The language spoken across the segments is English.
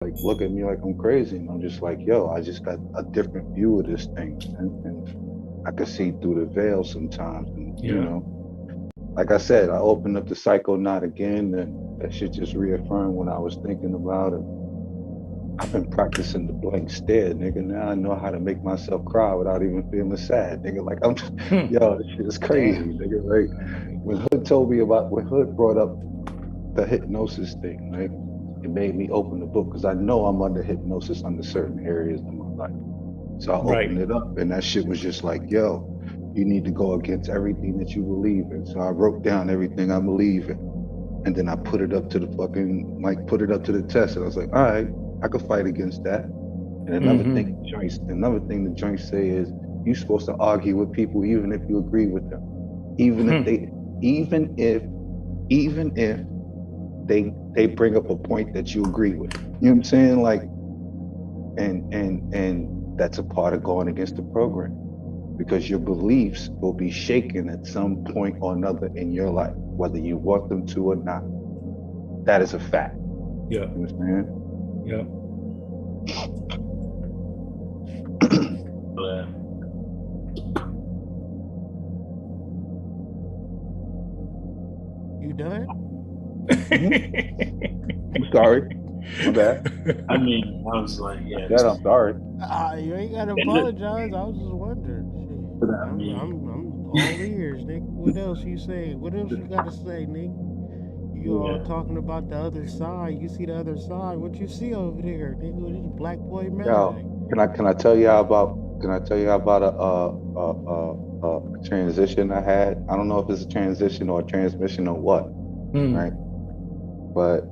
like look at me like I'm crazy, and I'm just like, yo, I just got a different view of this thing, and I could see through the veil sometimes, and Yeah. like I said, I opened up the psycho knot again, and that shit just reaffirmed what I was thinking about, and I've been practicing the blank stare, nigga. Now I know how to make myself cry without even feeling sad, nigga. Like I'm, Hmm. yo, this shit is crazy, Damn. nigga. Right? When Hood brought up the hypnosis thing, right? It made me open the book because I know I'm under hypnosis under certain areas in my life. So I Right. opened it up, and that shit was just like, yo, you need to go against everything that you believe in. So I wrote down everything I believe in, and then I put it up to the fucking like put it up to the test, and I was like, all right, I could fight against that. And Mm-hmm. another thing the joints say is you're supposed to argue with people even if you agree with them, even if Hmm. they, even if, even if they bring up a point that you agree with. You know what I'm saying? Like, and that's a part of going against the program because your beliefs will be shaken at some point or another in your life, whether you want them to or not. That is a fact. Yeah. You understand? Yeah. But You done? Hmm. I'm sorry. My bad. I mean, I was like, I yeah, said this. I'm sorry. You ain't gotta And look, apologize. I was just wondering. but Shit. I mean, I'm all ears, nigga. What else you say? What else you gotta say, nigga? You all yeah, talking about the other side. You see the other side. What you see over there, nigga? This black boy Yo, magic. can I tell you about a transition I had? I don't know if it's a transition or a transmission or what, right? Hmm. But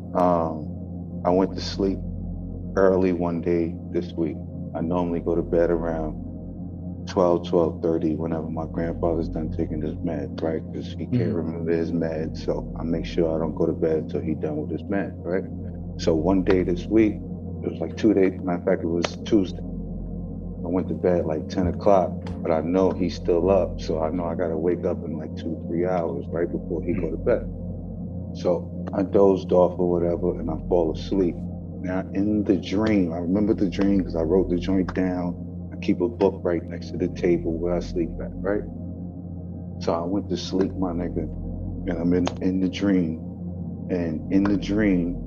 I went to sleep early one day this week. I normally go to bed around 12:30 whenever my grandfather's done taking his meds, right? Because he can't Hmm. remember his meds. So I make sure I don't go to bed until he's done with his meds, right? So one day this week, it was like 2 days. Matter of fact, it was Tuesday. I went to bed like 10 o'clock, but I know he's still up. So I know I got to wake up in like 2, 3 hours right before he go to bed. So I dozed off or whatever and I fall asleep. Now in the dream, I remember the dream because I wrote the joint down. I keep a book right next to the table where I sleep at, right? So I went to sleep, my nigga, and I'm in the dream. And in the dream,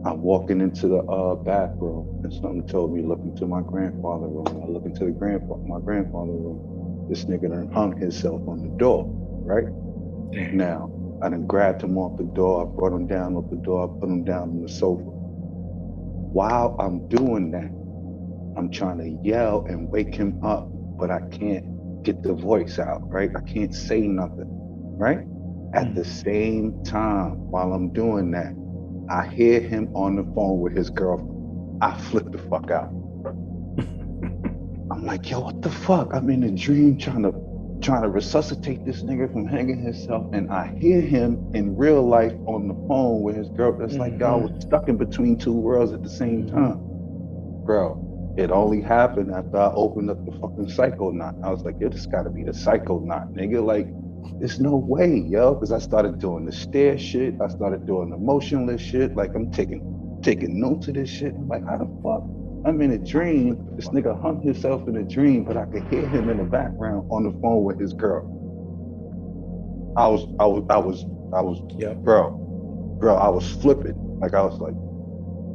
I'm walking into the bathroom, and something told me look into my grandfather room. And I look into my grandfather room. This nigga done hung himself on the door, right? Damn. Now, I done grabbed him off the door. I brought him down off the door. I put him down on the sofa. While I'm doing that, I'm trying to yell and wake him up, but I can't get the voice out, right? I can't say nothing, right? At the Hmm. same time, while I'm doing that, I hear him on the phone with his girlfriend. I flip the fuck out. I'm like, yo, what the fuck? I'm in a dream trying to resuscitate this nigga from hanging himself, and I hear him in real life on the phone with his girl. It's like y'all was Hmm. stuck in between two worlds at the same time, Hmm. bro. It only happened after I opened up the fucking psycho knot. I was like, yo, this got to be the psycho knot, nigga. Like, there's no way, yo, because I started doing the stare shit. I started doing the motionless shit. Like, I'm taking notes of this shit. I'm like, how the fuck? I'm in a dream. This nigga hung himself in a dream, but I could hear him in the background on the phone with his girl. I was, I was, I was, I was, Yep. bro, I was flipping. Like, I was like,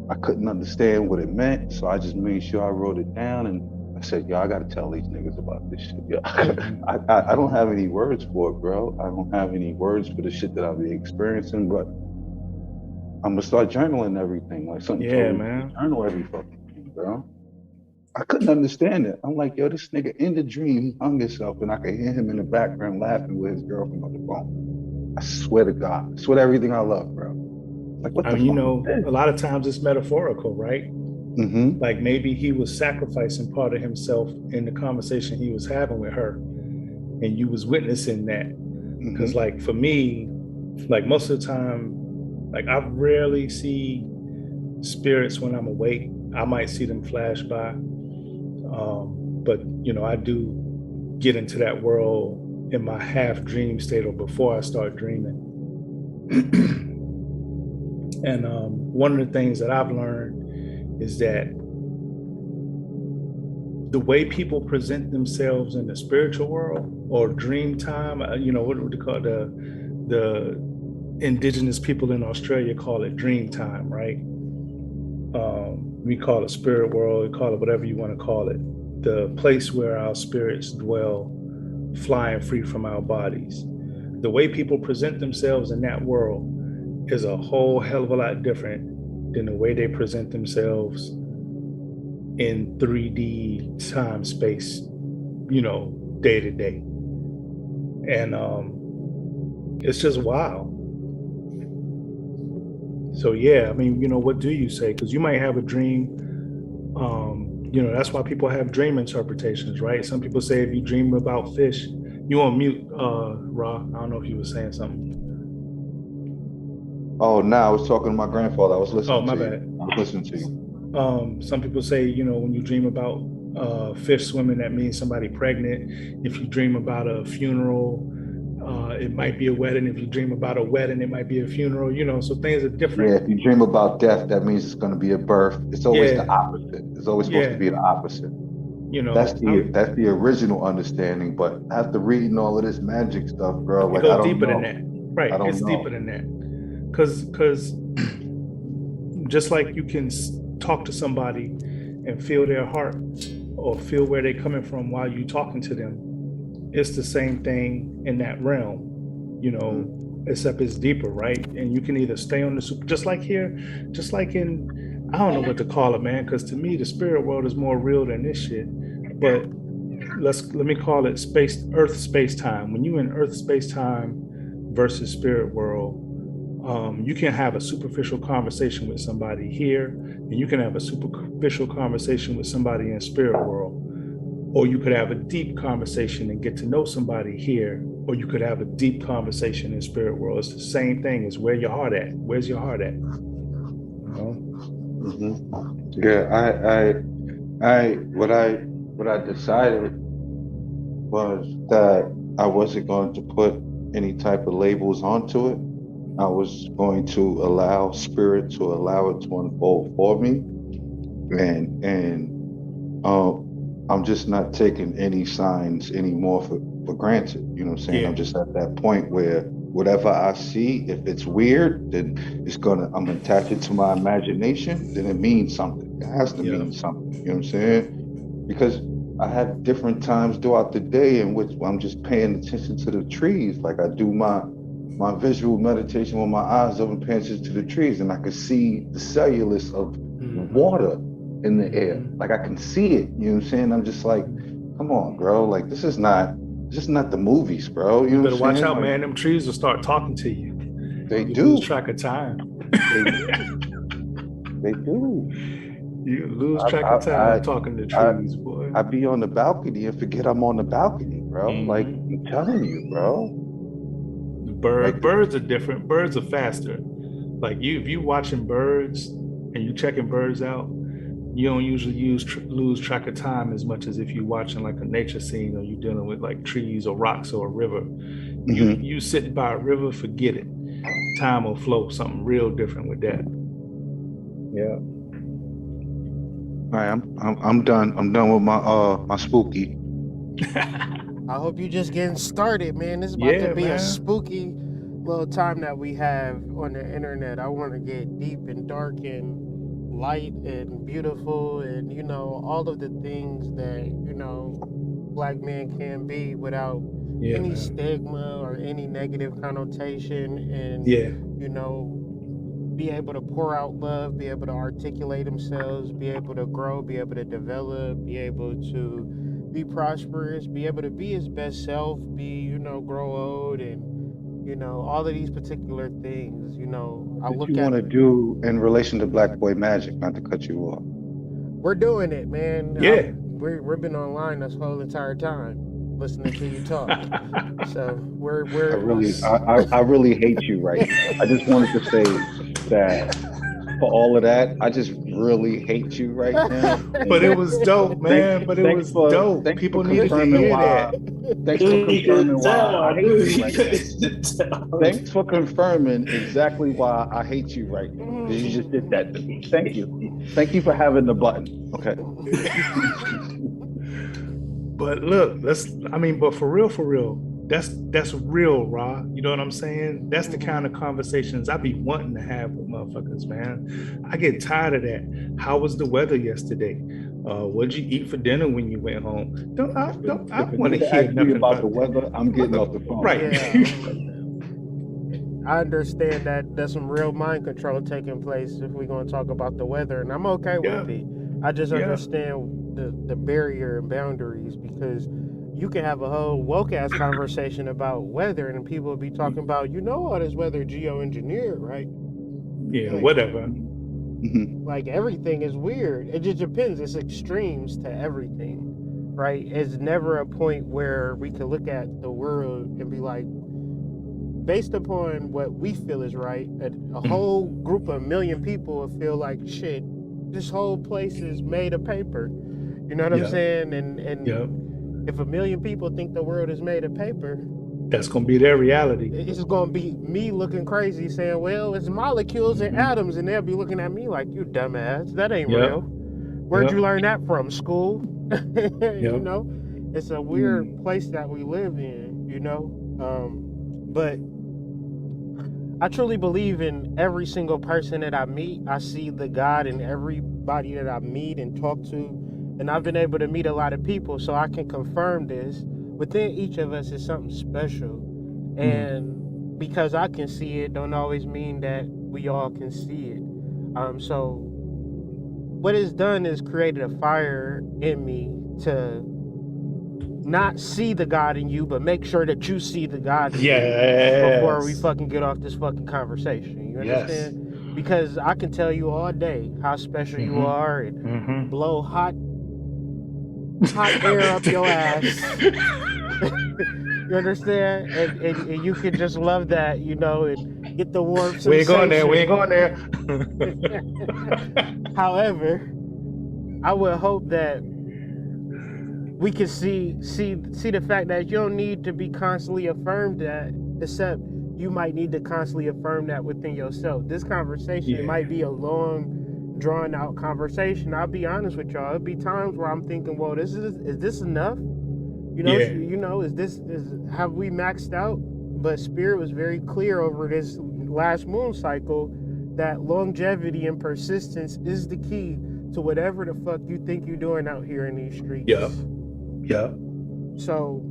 I couldn't understand what it meant, so I just made sure I wrote it down and I said, "Yo, I gotta tell these niggas about this shit." Yo, I don't have any words for it, bro. I don't have any words for the shit that I've been experiencing, but I'm gonna start journaling everything. Like something told Yeah, me to man. journal every fucking thing, bro. I couldn't understand it. I'm like, yo, this nigga in the dream, he hung himself, and I could hear him in the background laughing with his girlfriend on the phone. I swear to God, I swear to everything I love, bro. Like, what I the mean, fuck is this? a lot of times it's metaphorical, right? Mm-hmm. Like maybe he was sacrificing part of himself in the conversation he was having with her, and you was witnessing that. Mm-hmm. Because, like, for me, like most of the time, like I rarely see spirits when I'm awake. I might see them flash by, but I do get into that world in my half dream state or before I start dreaming. And one of the things that I've learned is that the way people present themselves in the spiritual world or dream time, what would they call it? The indigenous people in Australia call it dream time, right? We call it spirit world, we call it whatever you want to call it. The place where our spirits dwell, flying free from our bodies. The way people present themselves in that world is a whole hell of a lot different than the way they present themselves in 3D time space, day to day. And it's just wild. So yeah, I mean, what do you say? Because you might have a dream. That's why people have dream interpretations, right? Some people say if you dream about fish, you on mute, Ra. I don't know if you were saying something. Oh, no, I was talking to my grandfather. I was listening. Oh, my to bad. you. I was listening to you. Some people say, when you dream about fish swimming, that means somebody pregnant. If you dream about a funeral, it might be a wedding. If you dream about a wedding, it might be a funeral, so things are different. Yeah, if you dream about death, that means it's going to be a birth. It's always the opposite. It's always supposed to be the opposite. That's the original understanding, but after reading all of this magic stuff, bro, like, I don't deeper know. than that. Right, it's deeper than that. Because just like you can talk to somebody and feel their heart or feel where they're coming from while you're talking to them, it's the same thing in that realm, except it's deeper, right? And you can either stay on the super, just like here, just like in, I don't know what to call it, man, because to me the spirit world is more real than this shit. But let me call it Earth space time. When you in Earth space time versus spirit world, you can have a superficial conversation with somebody here, and you can have a superficial conversation with somebody in spirit world. Or you could have a deep conversation and get to know somebody here, or you could have a deep conversation in spirit world. It's the same thing as where your heart at. Where's your heart at? Yeah, what I decided was that I wasn't going to put any type of labels onto it. I was going to allow spirit to allow it to unfold for me, and I'm just not taking any signs anymore for granted. You know what I'm saying? Yeah. I'm just at that point where whatever I see, if it's weird, then I'm attached to my imagination, then it means something. It has to mean something. You know what I'm saying? Because I have different times throughout the day in which I'm just paying attention to the trees. Like I do my visual meditation with my eyes open, paying attention to the trees, and I can see the cellulose of water in the air. Like I can see it, you know what I'm saying? I'm just like, come on, bro. Like this is not the movies, bro. You know better watch out, man. Them trees will start talking to you. They you do. Lose track of time. They do. You lose track of time talking to trees, boy. I be on the balcony and forget I'm on the balcony, bro. Like I'm telling you, bro. Birds are different. Birds are faster. Like if you watching birds and you checking birds out, you don't usually lose track of time as much as if you're watching like a nature scene or you're dealing with like trees or rocks or a river. You sit by a river, forget it. Time will flow. Something real different with that. Yeah. All right, I'm done. I'm done with my spooky. I hope you just getting started, man. This is about to be a spooky little time that we have on the internet. I want to get deep and dark and light and beautiful and all of the things that black men can be without any stigma or any negative connotation, and be able to pour out love, be able to articulate themselves, be able to grow, be able to develop, be able to be prosperous, be able to be his best self, grow old, and all of these particular things. What you want to do in relation to Black Boy Magic? Not to cut you off. We're doing it, man. Yeah, we've been online this whole entire time listening to you talk. So we're. I really hate you right now. I just wanted to say that for all of that. I just really hate you right now. But it was dope, man. But it was dope. People needed to hear that. Thanks for confirming why I hate you right now. Dude. Thanks for confirming exactly why I hate you right now. You just did that to me. Thank you. Thank you for having the button. Okay. But look, but for real, that's real, Ra. You know what I'm saying? That's the kind of conversations I be wanting to have with motherfuckers, man. I get tired of that. How was the weather yesterday? What'd you eat for dinner when you went home? I want to hear nothing about the weather. I'm getting off the phone. Right. Yeah. I understand that there's some real mind control taking place if we're going to talk about the weather, and I'm okay with it. I just understand the barrier and boundaries, because you can have a whole woke ass conversation about weather, and people will be talking about, all this weather geoengineered, right? Yeah, whatever. Like everything is weird. It just depends. It's extremes to everything, right? It's never a point where we can look at the world and be like, based upon what we feel is right, a whole group of 1 million people will feel like, shit, this whole place is made of paper. You know what I'm saying? And if 1 million people think the world is made of paper, that's going to be their reality. It's going to be me looking crazy saying, well, it's molecules and atoms, and they'll be looking at me like, you dumbass, that ain't real. Where'd you learn that from? School? It's a weird place that we live in, but I truly believe in every single person that I meet. I see the God in everybody that I meet and talk to. And I've been able to meet a lot of people, so I can confirm this. Within each of us is something special. And because I can see it, don't always mean that we all can see it. So what it's done is created a fire in me to not see the God in you, but make sure that you see the God in you before we fucking get off this fucking conversation. You understand? Because I can tell you all day how special you are and blow hot air up your ass. You understand? And you can just love that, and get the warm sensation. We ain't going there. However, I would hope that we can see the fact that you don't need to be constantly affirmed that, except you might need to constantly affirm that within yourself. This conversation might be a long, drawn out conversation. I'll be honest with y'all. There'll be times where I'm thinking, well, is this enough? Have we maxed out? But Spirit was very clear over this last moon cycle that longevity and persistence is the key to whatever the fuck you think you're doing out here in these streets. Yeah. So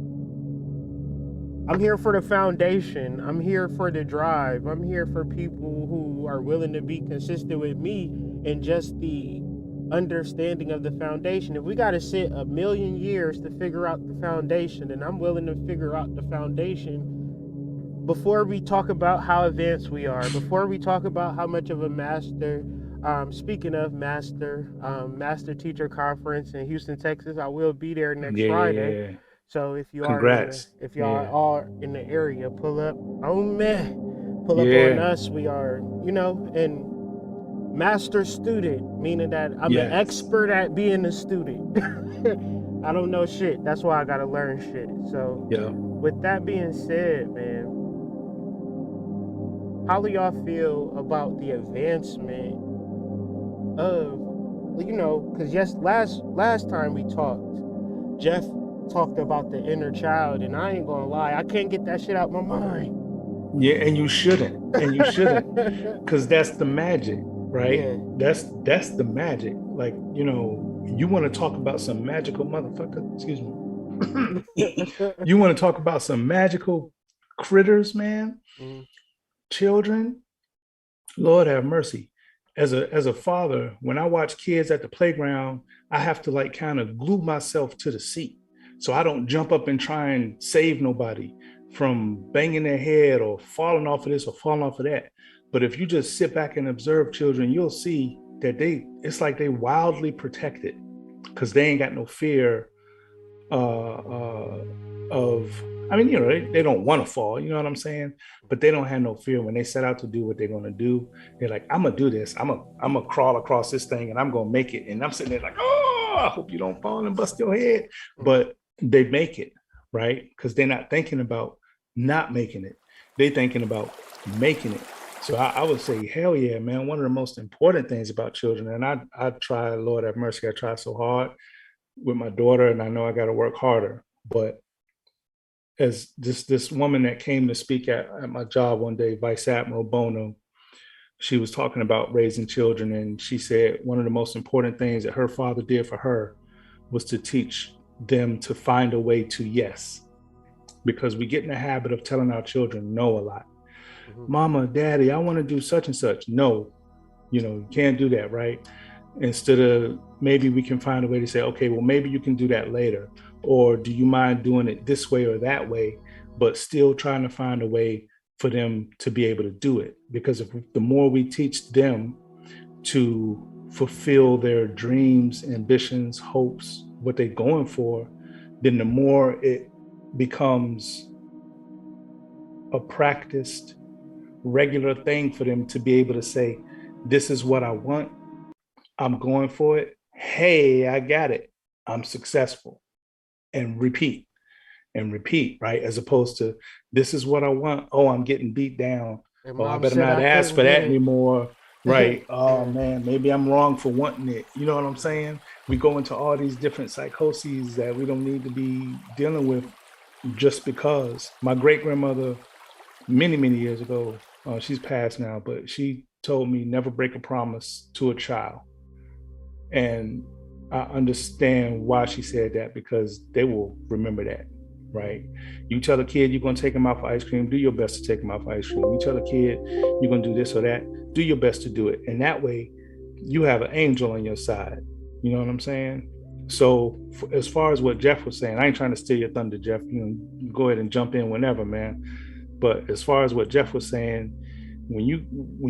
I'm here for the foundation. I'm here for the drive. I'm here for people who are willing to be consistent with me in just the understanding of the foundation. If we got to sit 1 million years to figure out the foundation, then I'm willing to figure out the foundation before we talk about how advanced we are, before we talk about how much of a master. Speaking of master teacher conference in Houston, Texas, I will be there next Friday. Yeah. So if you are all in the area, pull up on me. Pull up on us. We are, and master student, meaning that I'm an expert at being a student. I don't know shit. That's why I gotta learn shit. So with that being said, man, how do y'all feel about the advancement of, because last time we talked, Jeff talked about the inner child, and I ain't gonna lie, I can't get that shit out my mind. Yeah, and you shouldn't, because that's the magic, right? Yeah. That's the magic. Like, you want to talk about some magical motherfucker, excuse me. You want to talk about some magical critters, man. Children, Lord have mercy. As a father, when I watch kids at the playground, I have to kind of glue myself to the seat so I don't jump up and try and save nobody from banging their head or falling off of this or falling off of that. But if you just sit back and observe children, you'll see that it's like they wildly protected because they ain't got no fear of, I mean, they don't want to fall, you know what I'm saying? But they don't have no fear when they set out to do what they're going to do. They're like, I'm going to do this. I'm going to crawl across this thing and I'm going to make it. And I'm sitting there like, oh, I hope you don't fall and bust your head. But they make it, right? Because they're not thinking about not making it. They're thinking about making it. So I would say, hell yeah, man. One of the most important things about children, and I try, Lord have mercy, I try so hard with my daughter, and I know I got to work harder. But as this woman that came to speak at my job one day, Vice Admiral Bono, she was talking about raising children, and she said one of the most important things that her father did for her was to teach them to find a way to yes, because we get in the habit of telling our children no a lot. Mama, daddy, I want to do such and such. No, you can't do that, right? Instead of maybe we can find a way to say, okay, well, maybe you can do that later. Or do you mind doing it this way or that way, but still trying to find a way for them to be able to do it? Because the more we teach them to fulfill their dreams, ambitions, hopes, what they're going for, then the more it becomes a practiced, regular thing for them to be able to say, this is what I want. I'm going for it. Hey, I got it. I'm successful. And repeat, right? As opposed to, this is what I want. Oh, I'm getting beat down. Oh, I better not ask for that anymore. Right. Oh, man, maybe I'm wrong for wanting it. You know what I'm saying? We go into all these different psychoses that we don't need to be dealing with just because. My great-grandmother, many, many years ago, she's passed now, but she told me never break a promise to a child. And I understand why she said that, because they will remember that, right? You tell a kid you're going to take them out for ice cream, do your best to take them out for ice cream. You tell a kid you're going to do this or that, do your best to do it. And that way you have an angel on your side. You know what I'm saying? So as far as what Jeff was saying, I ain't trying to steal your thunder, Jeff. You go ahead and jump in whenever, man. But as far as what Jeff was saying, when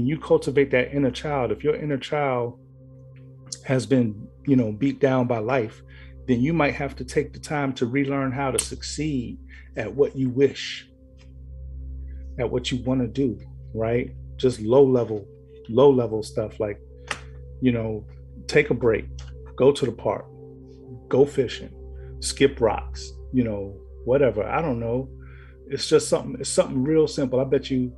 you cultivate that inner child, if your inner child has been, beat down by life, then you might have to take the time to relearn how to succeed at what you wish, at what you want to do, right? Just low level stuff like, take a break, go to the park, go fishing, skip rocks, whatever. I don't know. It's something real simple. I bet you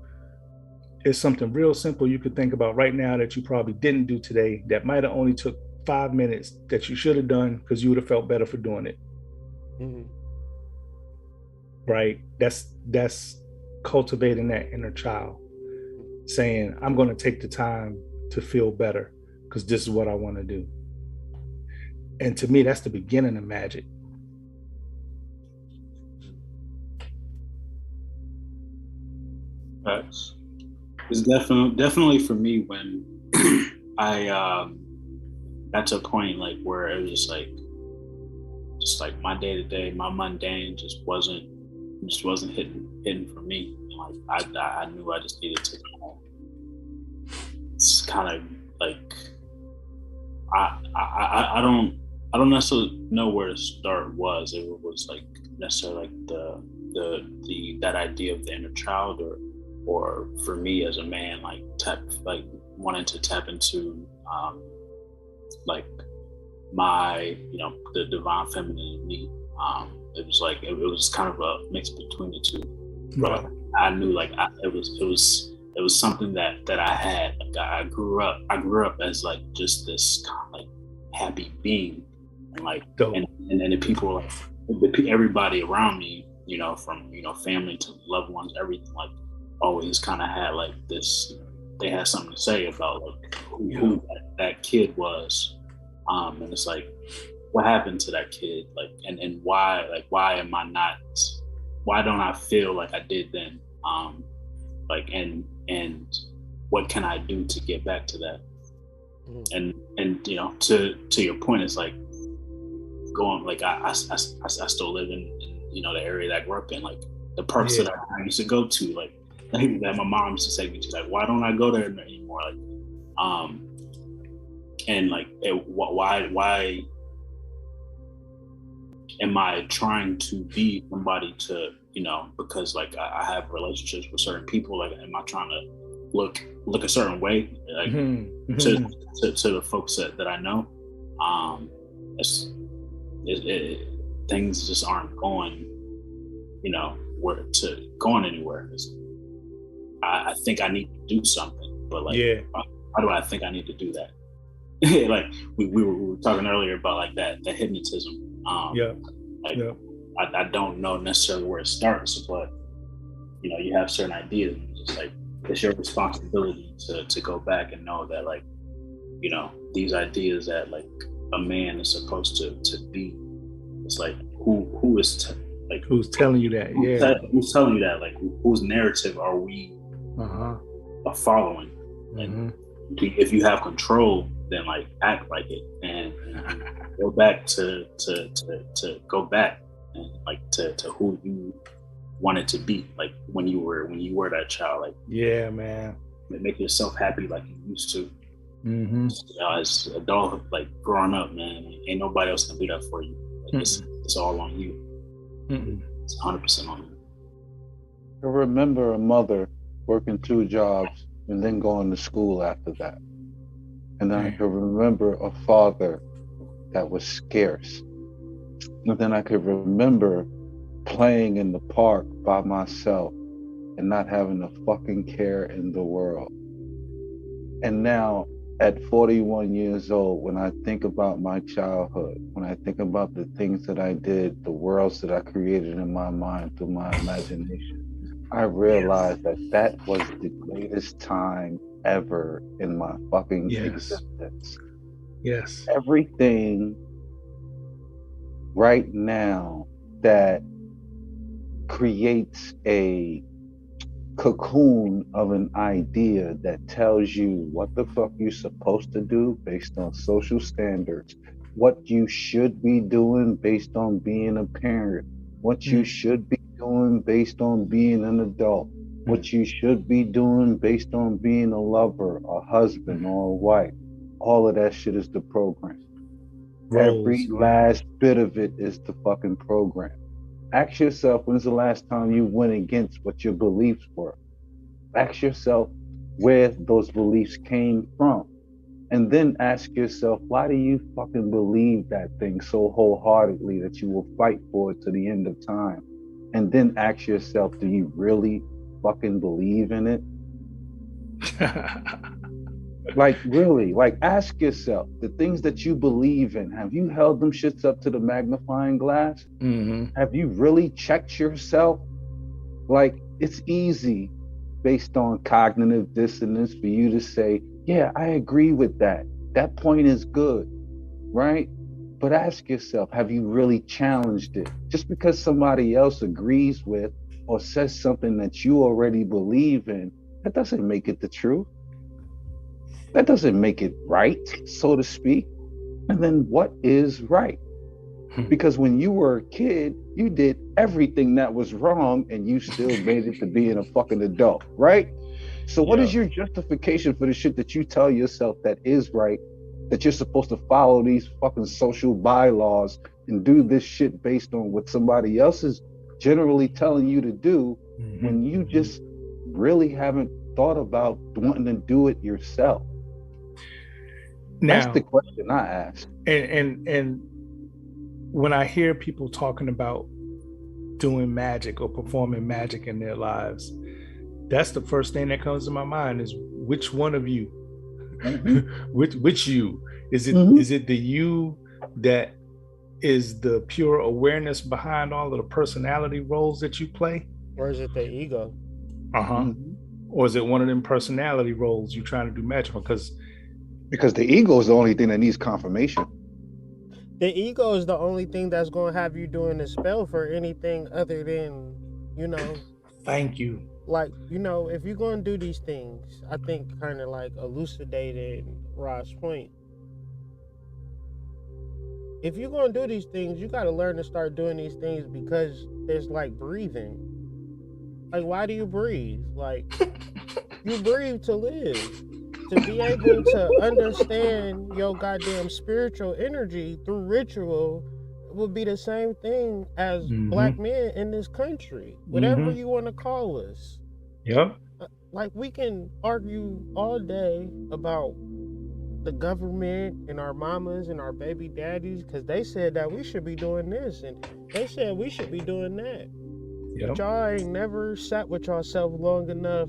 it's something real simple you could think about right now that you probably didn't do today, that might have only took 5 minutes, that you should have done because you would have felt better for doing it. Right? That's cultivating that inner child, saying, I'm going to take the time to feel better because this is what I want to do. And to me, that's the beginning of magic. Facts. It's definitely for me when I got to a point like where it was just like my day to day, my mundane just wasn't hitting for me. Like I knew I just needed to go home. It's kind of like I don't necessarily know where to start. It was like necessarily like the that idea of the inner child, or for me as a man, like wanting to tap into like my the divine feminine in me. It was kind of a mix between the two. Right. But I knew it was something that I had. Like I grew up as like just this kind of like happy being, and like and the people, like everybody around me, from family to loved ones, everything, like always kind of had like this. They had something to say about like who that kid was, and it's like, what happened to that kid? Like, and why don't I feel like I did then? Like, and what can I do to get back to that? And to your point, it's like going, like I still live in the area that I grew up in, like the parks that I used to go to, like that my mom used to take me to, like, why don't I go there anymore? Like, and like, why am I trying to be somebody to you know, because like I have relationships with certain people. Like, am I trying to look a certain way, like to the folks that I know? Things just aren't going, you know, going anywhere. I think I need to do something, but like, how do I think I need to do that? Like we were talking earlier about like that hypnotism. I don't know necessarily where it starts, but you know, you have certain ideas, and it's just like it's your responsibility to go back and know that, like, you know, these ideas that like a man is supposed to be. It's like who's telling you that? Who's telling you that? Like, whose narrative are we following? And if you have control, then like act like it, and go back to go back and like to who you wanted to be, like when you were that child. Like, yeah, man, make yourself happy like you used to. You know, as an adult, like growing up, man, ain't nobody else can do that for you. Like, it's all on you. It's 100% on you. I remember a mother working 2 jobs and then going to school after that. And then I could remember a father that was scarce. And then I could remember playing in the park by myself and not having a fucking care in the world. And now at 41 years old, when I think about my childhood, when I think about the things that I did, the worlds that I created in my mind through my imagination, I realized that was the greatest time ever in my fucking existence. Yes. Everything right now that creates a cocoon of an idea that tells you what the fuck you're supposed to do based on social standards, what you should be doing based on being a parent, what you should be doing based on being an adult, what you should be doing based on being a lover, a husband, or a wife. All of that shit is the program. Every last bit of it is the fucking program. Ask yourself, when's the last time you went against what your beliefs were? Ask yourself where those beliefs came from. And then ask yourself, why do you fucking believe that thing so wholeheartedly that you will fight for it to the end of time? And then ask yourself, do you really fucking believe in it? Like, really, like, ask yourself, the things that you believe in, have you held them shits up to the magnifying glass? Have you really checked yourself? Like, it's easy based on cognitive dissonance for you to say, yeah, I agree with that. That point is good, right? But ask yourself, have you really challenged it? Just because somebody else agrees with or says something that you already believe in, that doesn't make it the truth. That doesn't make it right, so to speak. And then what is right? Because when you were a kid, you did everything that was wrong and you still made it to being a fucking adult, right? So what is your justification for the shit that you tell yourself that is right, that you're supposed to follow these fucking social bylaws and do this shit based on what somebody else is generally telling you to do, when you just really haven't thought about wanting to do it yourself? Now, that's the question I ask. And when I hear people talking about doing magic or performing magic in their lives, that's the first thing that comes to my mind is, which one of you? which you? Is it is it the you that is the pure awareness behind all of the personality roles that you play? Or is it the ego? Or is it one of them personality roles you're trying to do magic on? Because the ego is the only thing that needs confirmation. The ego is the only thing that's going to have you doing the spell for anything other than, you know. Thank you. Like, you know, if you're going to do these things, I think kind of like elucidating Rod's point. If you're going to do these things, you got to learn to start doing these things because it's like breathing. Like, why do you breathe? Like, you breathe to live. To be able to understand your goddamn spiritual energy through ritual would be the same thing as black men in this country, whatever you want to call us. Yep. Like, we can argue all day about the government and our mamas and our baby daddies, because they said that we should be doing this and they said we should be doing that. Yep. But y'all ain't never sat with yourself long enough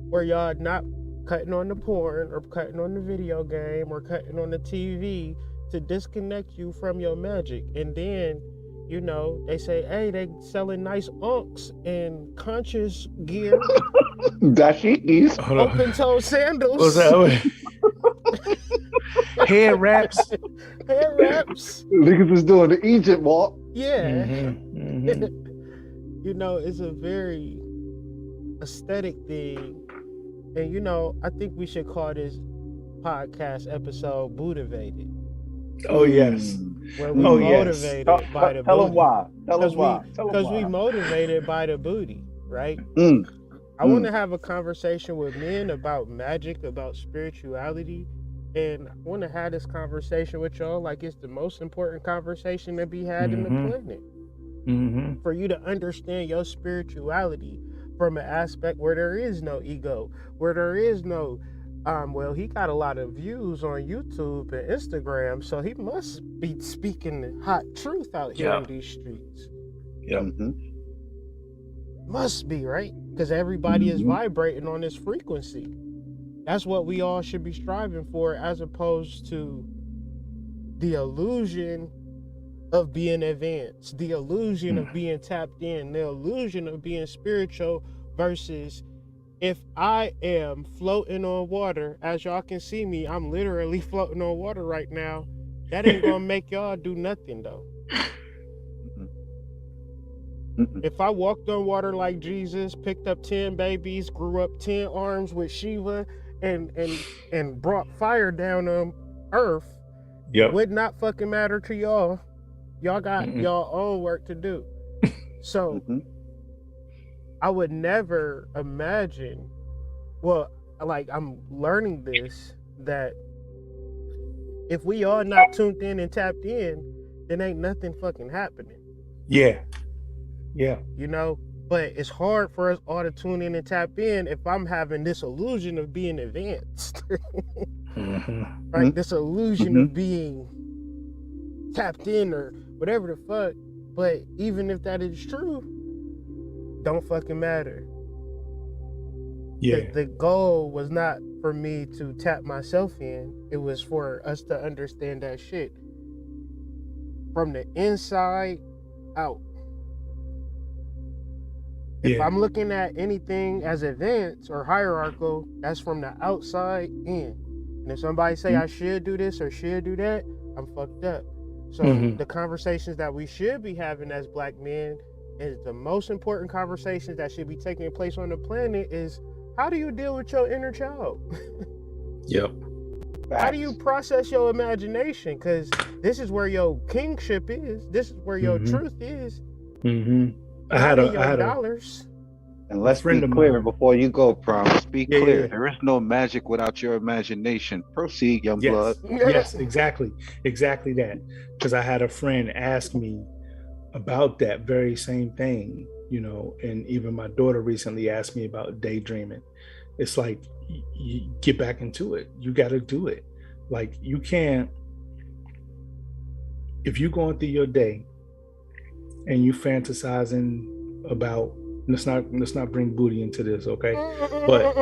where y'all not cutting on the porn or cutting on the video game or cutting on the TV to disconnect you from your magic. And then, you know, they say, hey, they selling nice unks and conscious gear. Dashikis. Open-toe sandals. What's that? Hair wraps. Hair wraps. Niggas is doing the Egypt walk. Yeah. You know, it's a very aesthetic thing. And, you know, I think we should call this podcast episode Buddhivated. Oh, yes. Where we motivated by the booty. Tell them why. Because we motivated by the booty, right? I want to have a conversation with men about magic, about spirituality. And I want to have this conversation with y'all like it's the most important conversation to be had in the planet. For you to understand your spirituality from an aspect where there is no ego, where there is no, well, he got a lot of views on YouTube and Instagram, so he must be speaking hot truth out here in these streets. Must be, right? Because everybody is vibrating on this frequency. That's what we all should be striving for, as opposed to the illusion of being advanced, the illusion of being tapped in, the illusion of being spiritual, versus if I am floating on water, as y'all can see me, I'm literally floating on water right now. That ain't gonna make y'all do nothing though. If I walked on water like Jesus, picked up 10 babies, grew up 10 arms with Shiva, and brought fire down on earth, would not fucking matter to y'all. Y'all got y'all own work to do. So I would never imagine, well, like, I'm learning this, that if we all not tuned in and tapped in, then ain't nothing fucking happening. Yeah. You know, but it's hard for us all to tune in and tap in if I'm having this illusion of being advanced. Right? This illusion of being tapped in or whatever the fuck. But even if that is true, don't fucking matter. The goal was not for me to tap myself in. It was for us to understand that shit from the inside out. If I'm looking at anything as advanced or hierarchical, that's from the outside in. And if somebody say I should do this or should do that, I'm fucked up. So the conversations that we should be having as black men is the most important conversations that should be taking place on the planet is, how do you deal with your inner child? How do you process your imagination? Because this is where your kingship is. This is where your truth is. I had dollars. And let's be clear before you go, Promise. Be clear. There is no magic without your imagination. Proceed, young blood. Yes, exactly that. Because I had a friend ask me about that very same thing, you know, and even my daughter recently asked me about daydreaming. It's like, you get back into it. You got to do it. Like, you can't, if you're going through your day and you fantasizing about, let's not bring booty into this, okay? But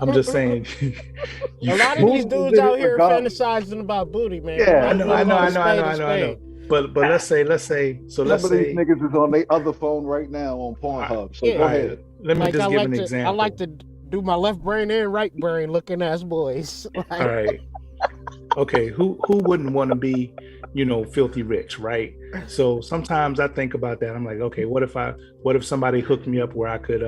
I'm just saying, a lot of these dudes out here fantasizing about booty, man. Yeah, I know. But let's say, these niggas is on their other phone right now on Pornhub. So go ahead. Let me just give an example. I like to do my left brain and right brain looking ass boys. All right. Okay, who wouldn't want to be, you know, filthy rich, right? So sometimes I think about that. I'm like, okay, what if somebody hooked me up where I could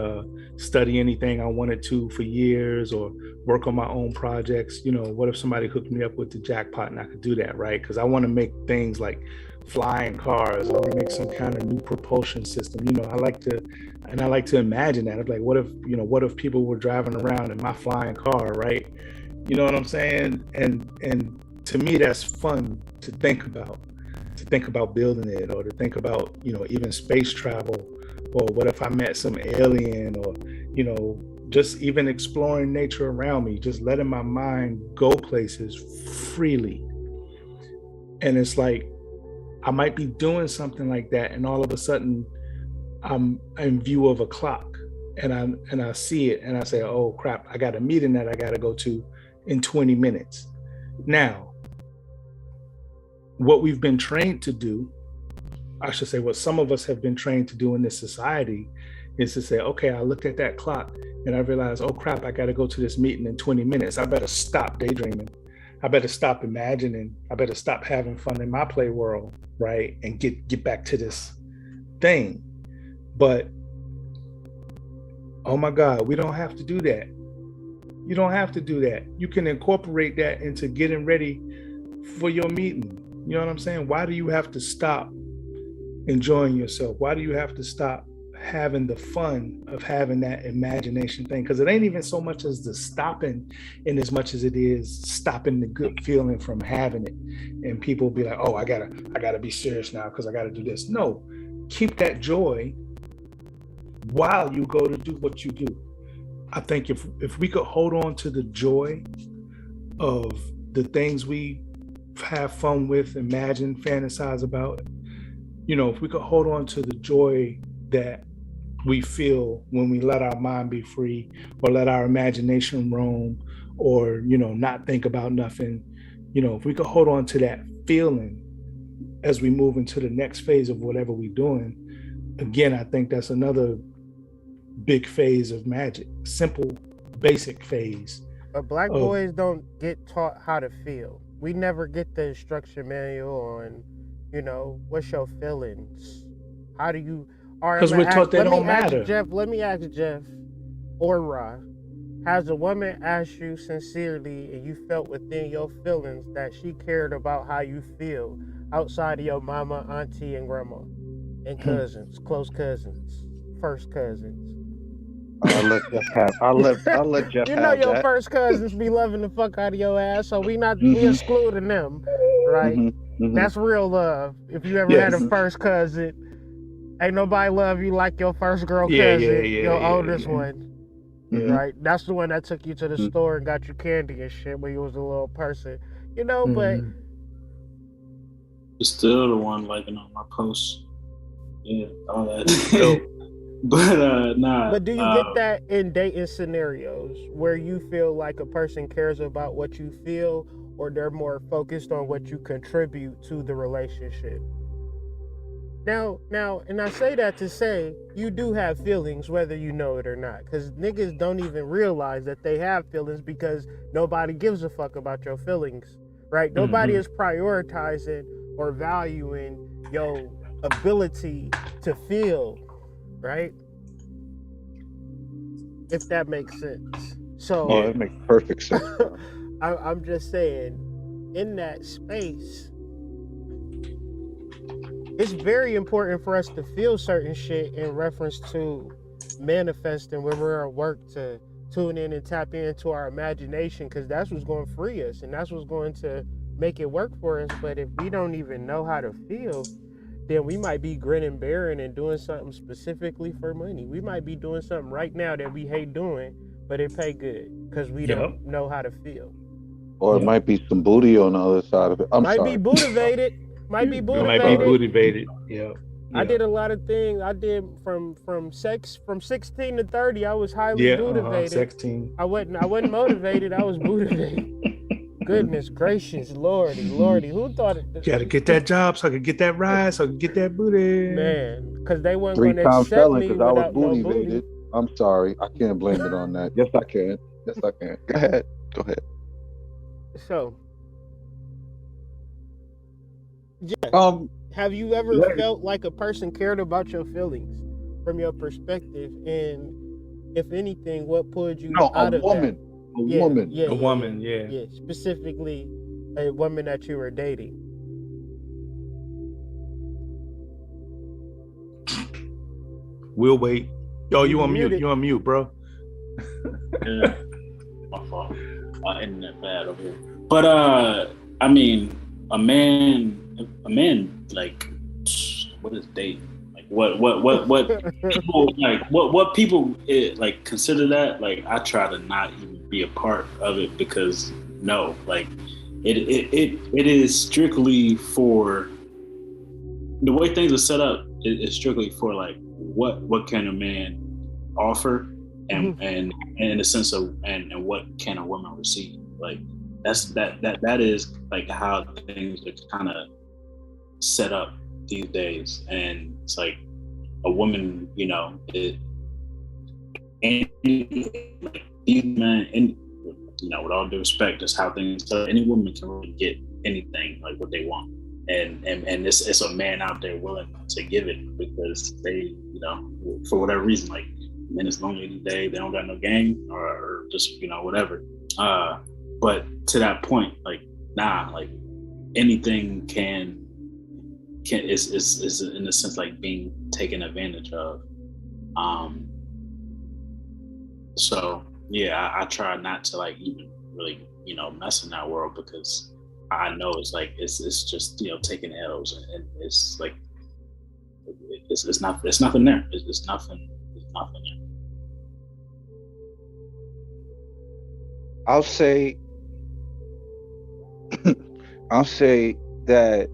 study anything I wanted to for years or work on my own projects? You know, what if somebody hooked me up with the jackpot and I could do that, right? Because I want to make things like flying cars. I want to make some kind of new propulsion system. You know, I like to imagine that. I'm like, what if people were driving around in my flying car, right? You know what I'm saying? And to me, that's fun to think about. to think about building it, or to think about, even space travel, or what if I met some alien, or, just even exploring nature around me, just letting my mind go places freely. And it's like, I might be doing something like that, and all of a sudden I'm in view of a clock, and I see it, and I say, oh crap, I got a meeting that I got to go to in 20 minutes. Now, what we've been trained to do, I should say what some of us have been trained to do in this society, is to say, okay, I looked at that clock and I realized, oh crap, I got to go to this meeting in 20 minutes. I better stop daydreaming. I better stop imagining. I better stop having fun in my play world, right? And get back to this thing. But, oh my God, we don't have to do that. You don't have to do that. You can incorporate that into getting ready for your meeting. You know what I'm saying? Why do you have to stop enjoying yourself? Why do you have to stop having the fun of having that imagination thing? Because it ain't even so much as the stopping, in as much as it is stopping the good feeling from having it. And people be like, oh, I gotta be serious now because I gotta do this. No, keep that joy while you go to do what you do. I think if we could hold on to the joy of the things we have fun with, imagine, fantasize about, if we could hold on to the joy that we feel when we let our mind be free, or let our imagination roam, or, not think about nothing, if we could hold on to that feeling as we move into the next phase of whatever we're doing, again, I think that's another big phase of magic, simple, basic phase. But black boys don't get taught how to feel. We never get the instruction manual on, what's your feelings? How do you... Because we're taught that don't matter. Let me ask Jeff or Ra, has a woman asked you sincerely and you felt within your feelings that she cared about how you feel outside of your mama, auntie, and grandma, and cousins, close cousins, first cousins? I'll let Jeff have. I'll let Jeff have your that. first cousins be loving the fuck out of your ass, so we excluding them, right? That's real love. If you ever had a first cousin, ain't nobody love you like your first girl cousin, your oldest one, right? That's the one that took you to the store and got you candy and shit when you was a little person, but it's still the one liking on my posts. Yeah, all that. But nah. But do you get that in dating scenarios where you feel like a person cares about what you feel, or they're more focused on what you contribute to the relationship? Now, and I say that to say you do have feelings whether you know it or not, because niggas don't even realize that they have feelings because nobody gives a fuck about your feelings, right? Nobody is prioritizing or valuing your ability to feel, right? If that makes sense. So it makes perfect sense. I'm just saying, in that space, it's very important for us to feel certain shit in reference to manifesting when we're at work, to tune in and tap into our imagination, because that's what's going to free us and that's what's going to make it work for us. But if we don't even know how to feel, then we might be grinning, bearing, and doing something specifically for money. We might be doing something right now that we hate doing, but it pay good because we don't know how to feel. Or it might be some booty on the other side of it. Might be motivated. Might be motivated. Yeah. I did a lot of things. I did from 16 to 30. I was highly motivated. 16. I wasn't motivated. I was motivated. Goodness gracious, Lordy, who thought it? Gotta get that job so I could get that ride, so I could get that booty. Man, because they weren't going to accept me without I was booty. No I'm sorry, I can't blame it on that. Yes, I can. Go ahead. So, Jeff, have you ever felt like a person cared about your feelings from your perspective? And if anything, what pulled you out of that? A woman. Specifically, a woman that you were dating. We'll wait. Yo, you on mute? You on mute, bro? Yeah, my fault. Internet bad over here. But I mean, a man a man, like, what is dating? Like, what people like? What people like consider that? Like, I try to not even be a part of it because no, like, it is strictly for the way things are set up. It's strictly for like what can a man offer, and in the sense of and what can a woman receive. Like that is like how things are kind of set up these days, and it's like a woman, you know, and like these men, and you know, with all due respect, that's how things are. Any woman can really get anything like what they want, and it's a man out there willing to give it because they, you know, for whatever reason, like men is lonely today, they don't got no game or just, you know, whatever. But to that point, like, nah, like anything is in a sense like being taken advantage of. So yeah, I try not to like even really, you know, mess in that world because I know it's like it's just, you know, taking L's, and it's like it's nothing there. It's nothing there. I'll say that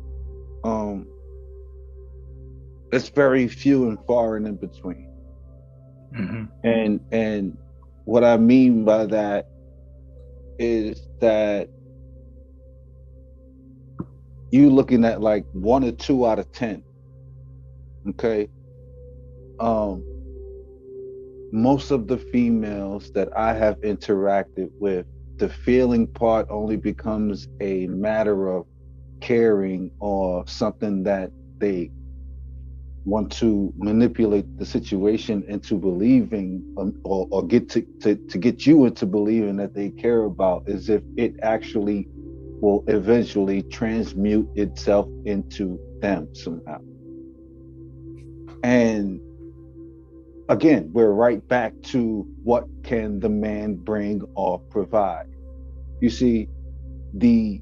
it's very few and far and in between. And what I mean by that is that you looking at like 1 or 2 out of 10. Okay. Most of the females that I have interacted with, the feeling part only becomes a matter of caring or something that they want to manipulate the situation into believing, or get to get you into believing that they care about, as if it actually will eventually transmute itself into them somehow. And again, we're right back to what can the man bring or provide. You see, the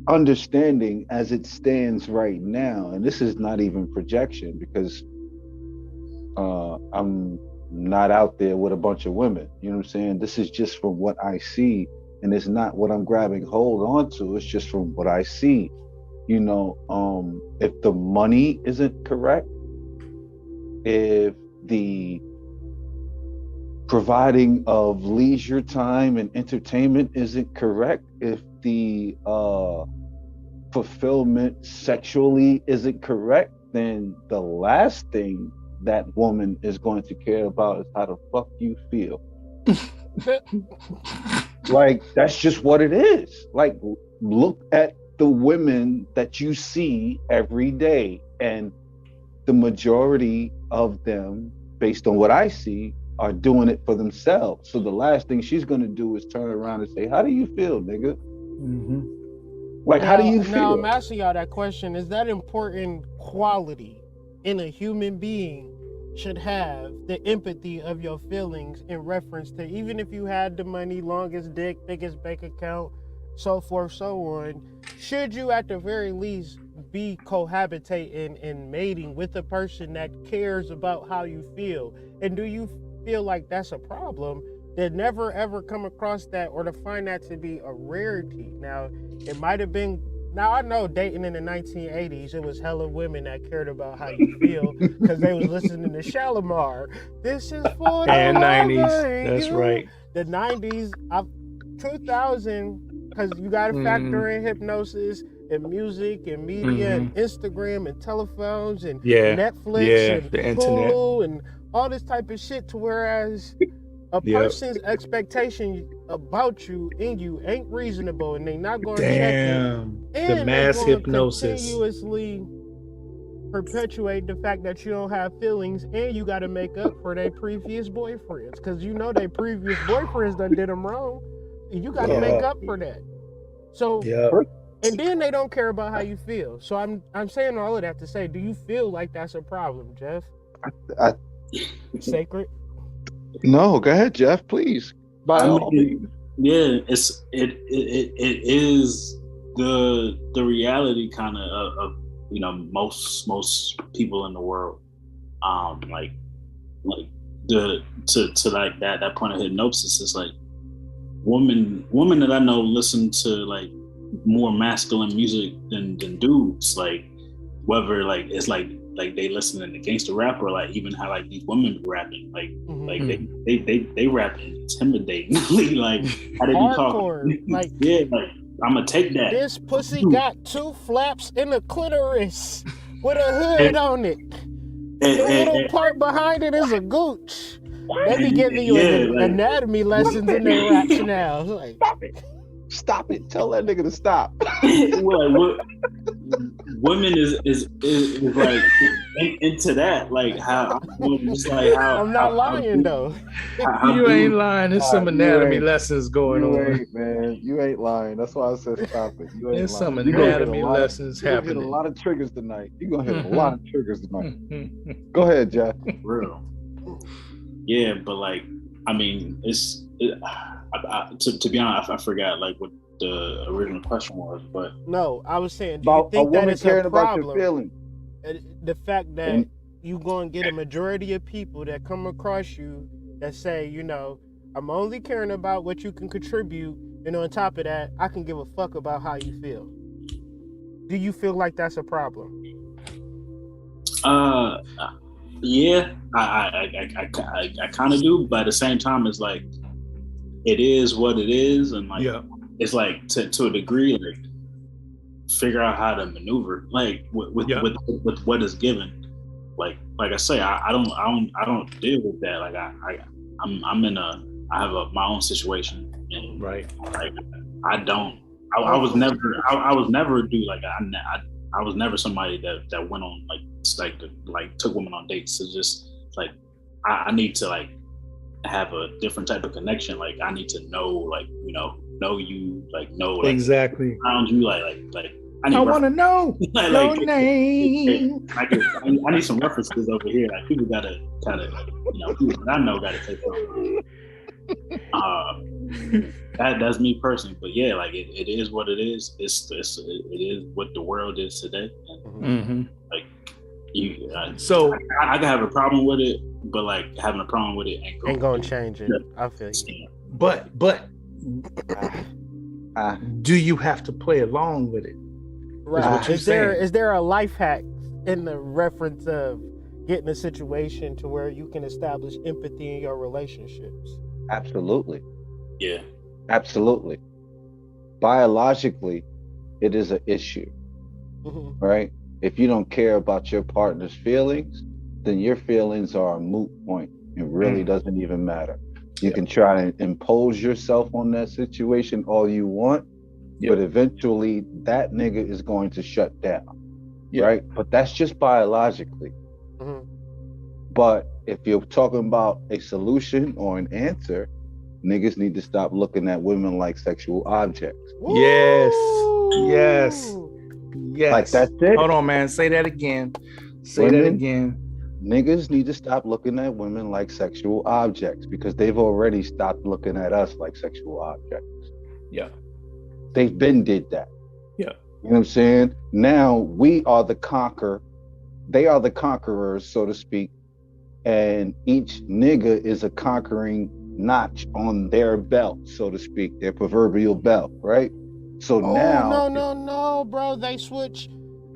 understanding as it stands right now, and this is not even projection because I'm not out there with a bunch of women, you know what I'm saying? This is just from what I see, and it's not what I'm grabbing hold on to, it's just from what I see. You know, if the money isn't correct, if the providing of leisure time and entertainment isn't correct, if the fulfillment sexually isn't correct, then the last thing that woman is going to care about is how the fuck you feel. Like, that's just what it is. Like, look at the women that you see every day, and the majority of them, based on what I see, are doing it for themselves. So the last thing she's going to do is turn around and say, how do you feel, nigga? Like, how do you feel? Now I'm asking y'all that question. Is that important quality in a human being should have the empathy of your feelings in reference to, even if you had the money, longest dick, biggest bank account, so forth, so on, should you at the very least be cohabitating and mating with a person that cares about how you feel? And do you feel like that's a problem that never ever come across that, or to find that to be a rarity? Now, it might have been, now I know dating in the 1980s, it was hella women that cared about how you feel because they was listening to Shalimar. This is for the and 90s. That's right. The 90s, 2000, because you got to factor in hypnosis and music and media and Instagram and telephones and Netflix and the internet Hulu and all this type of shit, to whereas a person's expectation about you and you ain't reasonable, and they not going to check it. And the mass hypnosis continuously perpetuate the fact that you don't have feelings, and you got to make up for their previous boyfriends, because you know their previous boyfriends done did them wrong. You got to make up for that. So, and then they don't care about how you feel. So I'm saying all of that to say, do you feel like that's a problem, Jeff? Sacred? No, go ahead, Jeff, please. By all means. Yeah, it is the reality kind of you know, most people in the world, like to like that point of hypnosis is like women that I know listen to like more masculine music than dudes, like whether like it's like they listening to gangster rap or like even how like these women be rapping, like they rap intimidatingly, like how they be talking, like yeah, like I'm gonna take that. This pussy got 2 flaps and a clitoris with a hood on it. The little part behind it is a gooch. They be giving you anatomy lessons in their raps now. Like, Stop it. Tell that nigga to stop. What women is like into that, like how it's like how I'm not lying though. You ain't lying. There's some anatomy lessons going on, man. You ain't lying. That's why I said stop it. You ain't There's lying. some anatomy lessons happening. You're gonna hit a lot of triggers tonight. You're gonna hit a lot of triggers tonight. Go ahead, Jeff. Real. Yeah, but like, I mean, to be honest, I forgot like what the original question was, but no, I was saying, do you think that it's a problem? About your feelings. The fact that you going to get a majority of people that come across you that say, you know, I'm only caring about what you can contribute, and on top of that, I can give a fuck about how you feel. Do you feel like that's a problem? Yeah, I kind of do, but at the same time, it's like it is what it is, and like it's like to a degree, like figure out how to maneuver, like with what is given. Like I say, I don't deal with that. Like I have my own situation, and right. Like I was never do like I was never somebody that went on like took women on dates. It's just like I need to like have a different type of connection. Like I need to know like know you, like know like, exactly around you, like I want to know like, your name. I need some references over here. Like people gotta kind of people that I know gotta take something. That's me personally, but yeah, like it is what it is. It is what the world is today. And, like so I can have a problem with it, but like having a problem with it ain't gonna change it. I feel you. But do you have to play along with it? Right. Is there a life hack in the reference of getting a situation to where you can establish empathy in your relationships? Absolutely. Yeah. Absolutely. Biologically, it is an issue, right? If you don't care about your partner's feelings, then your feelings are a moot point. It really doesn't even matter. You can try to impose yourself on that situation all you want, but eventually that nigga is going to shut down, right? But that's just biologically. But if you're talking about a solution or an answer, niggas need to stop looking at women like sexual objects. Yes. Like that's it. Hold on, man. Say that again. That again. Niggas need to stop looking at women like sexual objects because they've already stopped looking at us like sexual objects. Yeah. They've been did that. Yeah. You know what I'm saying? Now we are the conqueror. They are the conquerors, so to speak. And each nigga is a conquering notch on their belt, so to speak, their proverbial belt, right? So now no, bro. They switch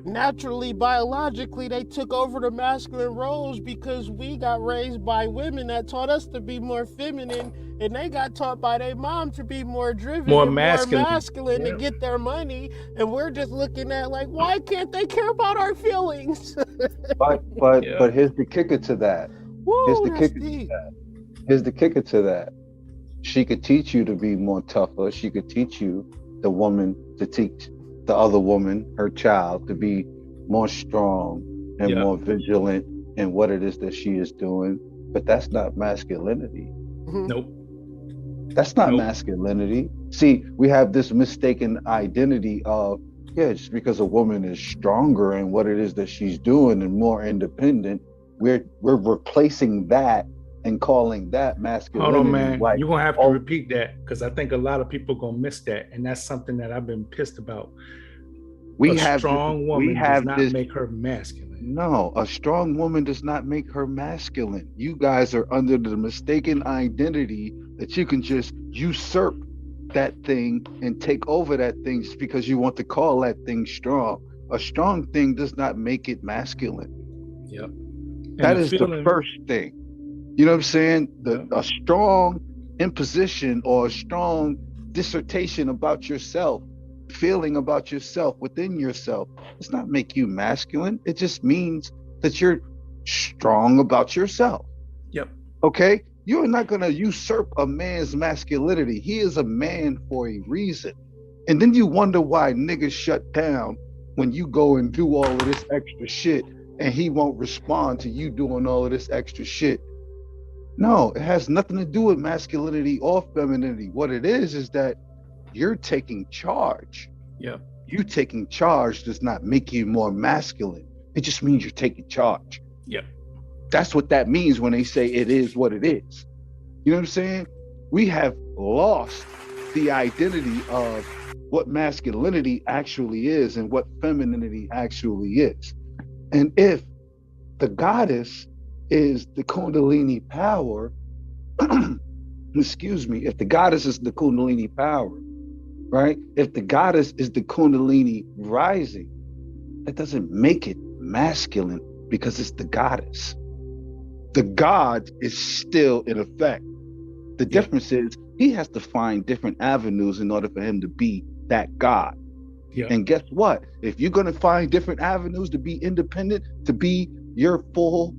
naturally, biologically. They took over the masculine roles because we got raised by women that taught us to be more feminine, and they got taught by their mom to be more driven, more masculine to get their money. And we're just looking at like, why can't they care about our feelings? But here's the kicker to that. Here's the kicker to that. She could teach you to be more tougher. She could teach you, the woman, to teach the other woman, her child, to be more strong and more vigilant in what it is that she is doing. But that's not masculinity. Nope. That's not masculinity. See, we have this mistaken identity of, just because a woman is stronger in what it is that she's doing and more independent, we're replacing that and calling that masculinity. Hold on, man. Like, You're going to have to repeat that, because I think a lot of people going to miss that. And that's something that I've been pissed about. A strong woman does not make her masculine. No, a strong woman does not make her masculine. You guys are under the mistaken identity that you can just usurp that thing and take over that thing just because you want to call that thing strong. A strong thing does not make it masculine. Yep. That is the first thing. You know what I'm saying? A strong imposition or a strong dissertation about yourself, feeling about yourself within yourself, does not make you masculine. It just means that you're strong about yourself. Yep. Okay? You're not going to usurp a man's masculinity. He is a man for a reason. And then you wonder why niggas shut down when you go and do all of this extra shit and he won't respond to you doing all of this extra shit. No, it has nothing to do with masculinity or femininity. What it is that you're taking charge. Yep. You taking charge does not make you more masculine. It just means you're taking charge. Yep. That's what that means when they say it is what it is. You know what I'm saying? We have lost the identity of what masculinity actually is and what femininity actually is. And if the goddess is the Kundalini power, excuse me, if the goddess is the Kundalini power, right? If the goddess is the Kundalini rising, that doesn't make it masculine because it's the goddess. The god is still in effect. The difference is he has to find different avenues in order for him to be that god. Yeah. And guess what? If you're going to find different avenues to be independent, to be your full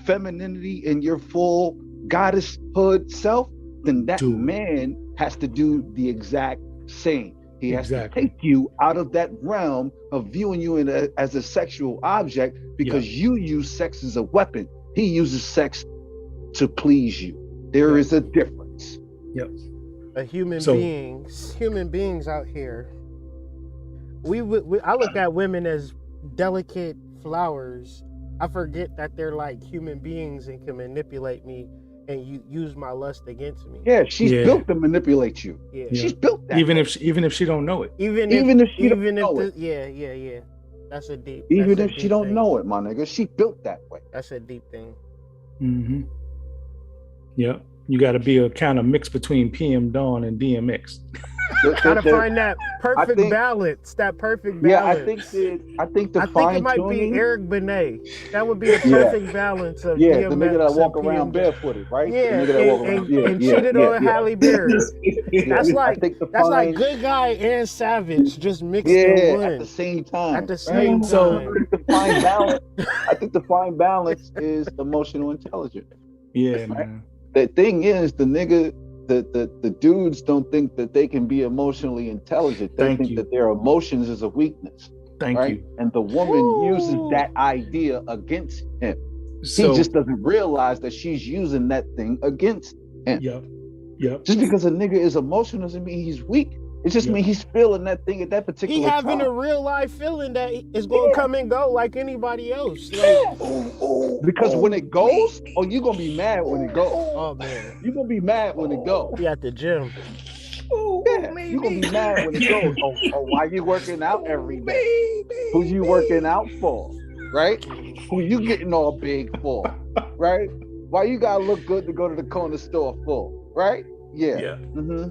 femininity and your full goddesshood self, then that man has to do the exact same. He has to take you out of that realm of viewing you as a sexual object because you use sex as a weapon. He uses sex to please you. There is a difference. Yep. Human beings out here. I look at women as delicate flowers. I forget that they're like human beings and can manipulate me and you use my lust against me. Yeah, she's built to manipulate you. Yeah. She's built that. Even if she don't know it. Even if she don't know it. Yeah. That's a deep. Even if she don't know it, my nigga, she built that way. That's a deep thing. Mm-hmm. Yeah, you got to be a kind of mix between PM Dawn and DMX. Gotta find that perfect balance. That perfect balance. Yeah, I think it might be Eric Benet. That would be a perfect balance of DMX, the nigga that walk around barefooted, right? Yeah, and cheated on Halle Berry. That's like Good Guy and Savage just mixed in one at the same time. At the same time. So I think the fine balance is emotional intelligence. Yeah, right? man. The thing is, the nigga. The dudes don't think that they can be emotionally intelligent. They think that their emotions is a weakness. Thank you. And the woman uses that idea against him. He just doesn't realize that she's using that thing against him. Yep. Just because a nigga is emotional doesn't mean he's weak. It just means he's feeling that thing at that particular time. He having a real life feeling that is going to come and go like anybody else. Because when it goes, you're going to be mad when it goes. Oh, man. You're going to be mad when it goes. Be at the gym. You're going to be mad when it goes. Why you working out every day? Who you working out for? Right? Who you getting all big for? Right? Why you got to look good to go to the corner store for? Right? Yeah. Mm-hmm.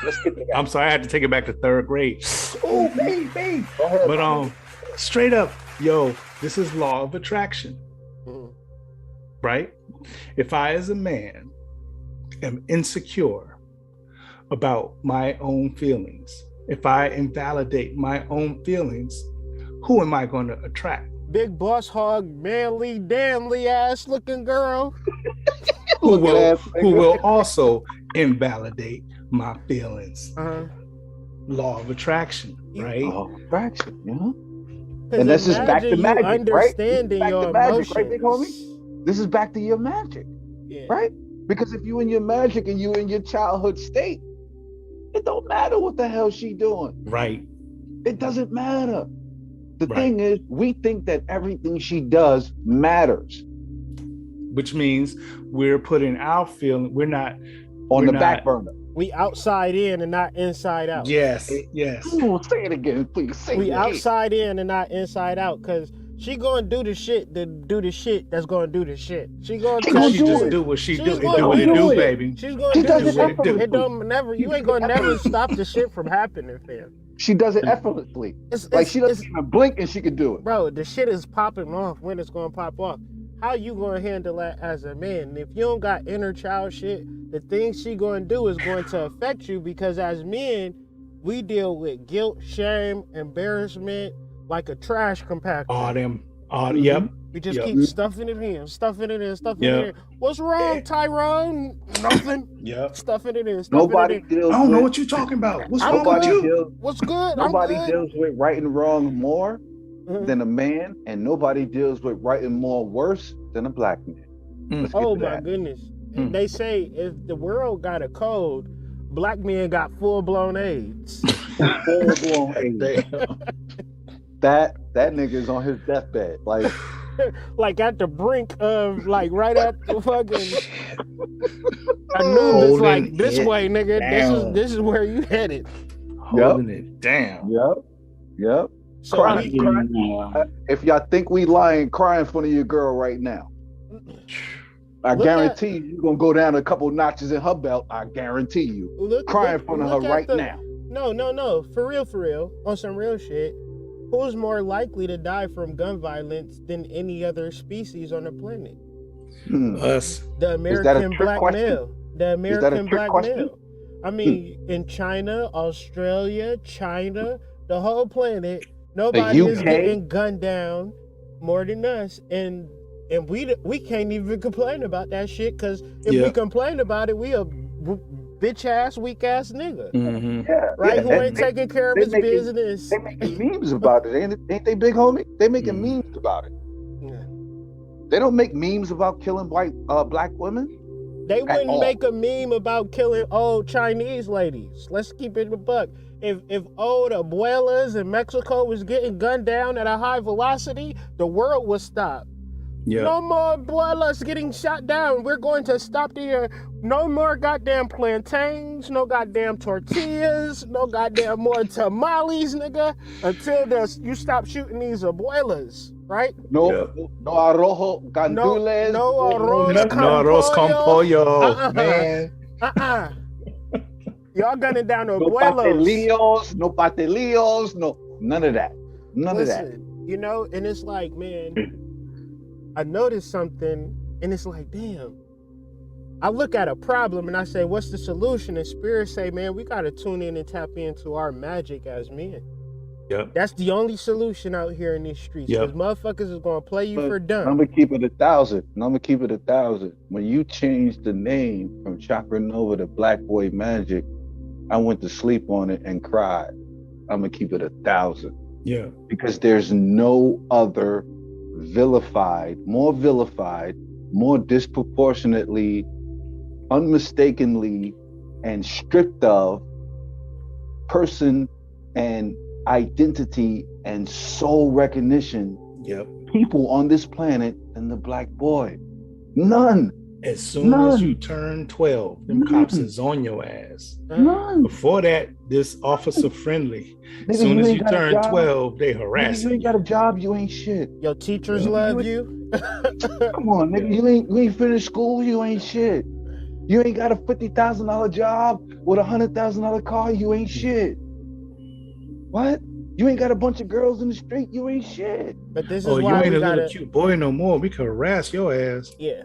Let's get I'm sorry, I had to take it back to third grade. Baby. But straight up, this is law of attraction. Right? If I as a man am insecure about my own feelings, if I invalidate my own feelings, who am I going to attract? Big boss hog, manly, damnly ass looking girl. who will also invalidate my feelings. Law of attraction, right? Law of attraction, And this is back to magic, right? Understanding your magic, right, big homie? This is back to your magic, right? Because if you in your magic and you in your childhood state, it don't matter what the hell she doing. Right. It doesn't matter. The thing is, we think that everything she does matters. Which means we're putting our feeling, we're not on the back burner. We outside in and not inside out. Yes, yes. Ooh, say it again, please. We outside in and not inside out, because she gonna do the shit that's gonna do the shit. She gonna do what she do. Do what it do, baby. She's gonna do what it do. It don't never. You ain't gonna never stop the shit from happening, fam. She does it effortlessly. She doesn't even blink and she can do it. Bro, the shit is popping off when it's gonna pop off. How you gonna handle that as a man? If you don't got inner child shit, the things she gonna do is going to affect you, because as men, we deal with guilt, shame, embarrassment like a trash compactor. Yep. We just keep stuffing it in. What's wrong, Tyrone? Nothing. Yep. Stuffing it in. Nobody deals. I don't know what you're talking about. What's wrong with you? What's good? Nobody deals with right and wrong more than a man, and nobody deals with right and more worse than a black man. Oh my goodness. They say if the world got a code, black men got full-blown AIDS. Full-blown AIDS. That nigga's on his deathbed. Like at the brink of, like right at the fucking Anubis, like this way, nigga. This is where you headed. Holding it down. Yep. So crying. If y'all think we lying, cry in front of your girl right now. I guarantee you're gonna go down a couple notches in her belt. I guarantee you. Cry in front of her right now. No. For real. On some real shit. Who's more likely to die from gun violence than any other species on the planet? Us. The American black male. The American black male. I mean, in China, Australia, the whole planet, nobody is getting gunned down more than us. And we can't even complain about that shit, because if we complain about it, we a bitch ass, weak ass nigga. Right? Who ain't taking care of his business. They making memes about it, ain't they, big homie? They making memes about it. Yeah. They don't make memes about killing black women. They wouldn't make a meme about killing old Chinese ladies. Let's keep it a buck. If old abuelas in Mexico was getting gunned down at a high velocity, the world would stop. Yeah. No more abuelas getting shot down. We're going to stop there. No more goddamn plantains, no goddamn tortillas, no goddamn more tamales, nigga, until you stop shooting these abuelas, right? No arroz gandules. No arroz con pollo. Man. Y'all gunning down the abuelos. No patelillos, no, none of that. None of that. You know, and it's like, man, I noticed something, and it's like, damn. I look at a problem and I say, what's the solution? And spirit say, man, we got to tune in and tap into our magic as men. Yep. That's the only solution out here in these streets. Because motherfuckers is going to play you for dumb. I'm going to keep it 1,000. When you changed the name from Chakra Nova to Black Boy Magic, I went to sleep on it and cried. I'm going to keep it 1,000. Yeah. Because there's no other more vilified, more disproportionately, unmistakably, and stripped of person and identity and soul recognition people on this planet than the black boy. None. As soon as you turn 12, them cops is on your ass. None. Before that, this officer friendly. As soon as you turn 12, they harass you. You ain't got a job, you ain't shit. Your teachers love you. Come on, nigga. You ain't finished school, you ain't shit. You ain't got a $50,000 job with a $100,000 car, you ain't shit. What? You ain't got a bunch of girls in the street, you ain't shit. But this is why you ain't a little cute boy no more. We could harass your ass. Yeah.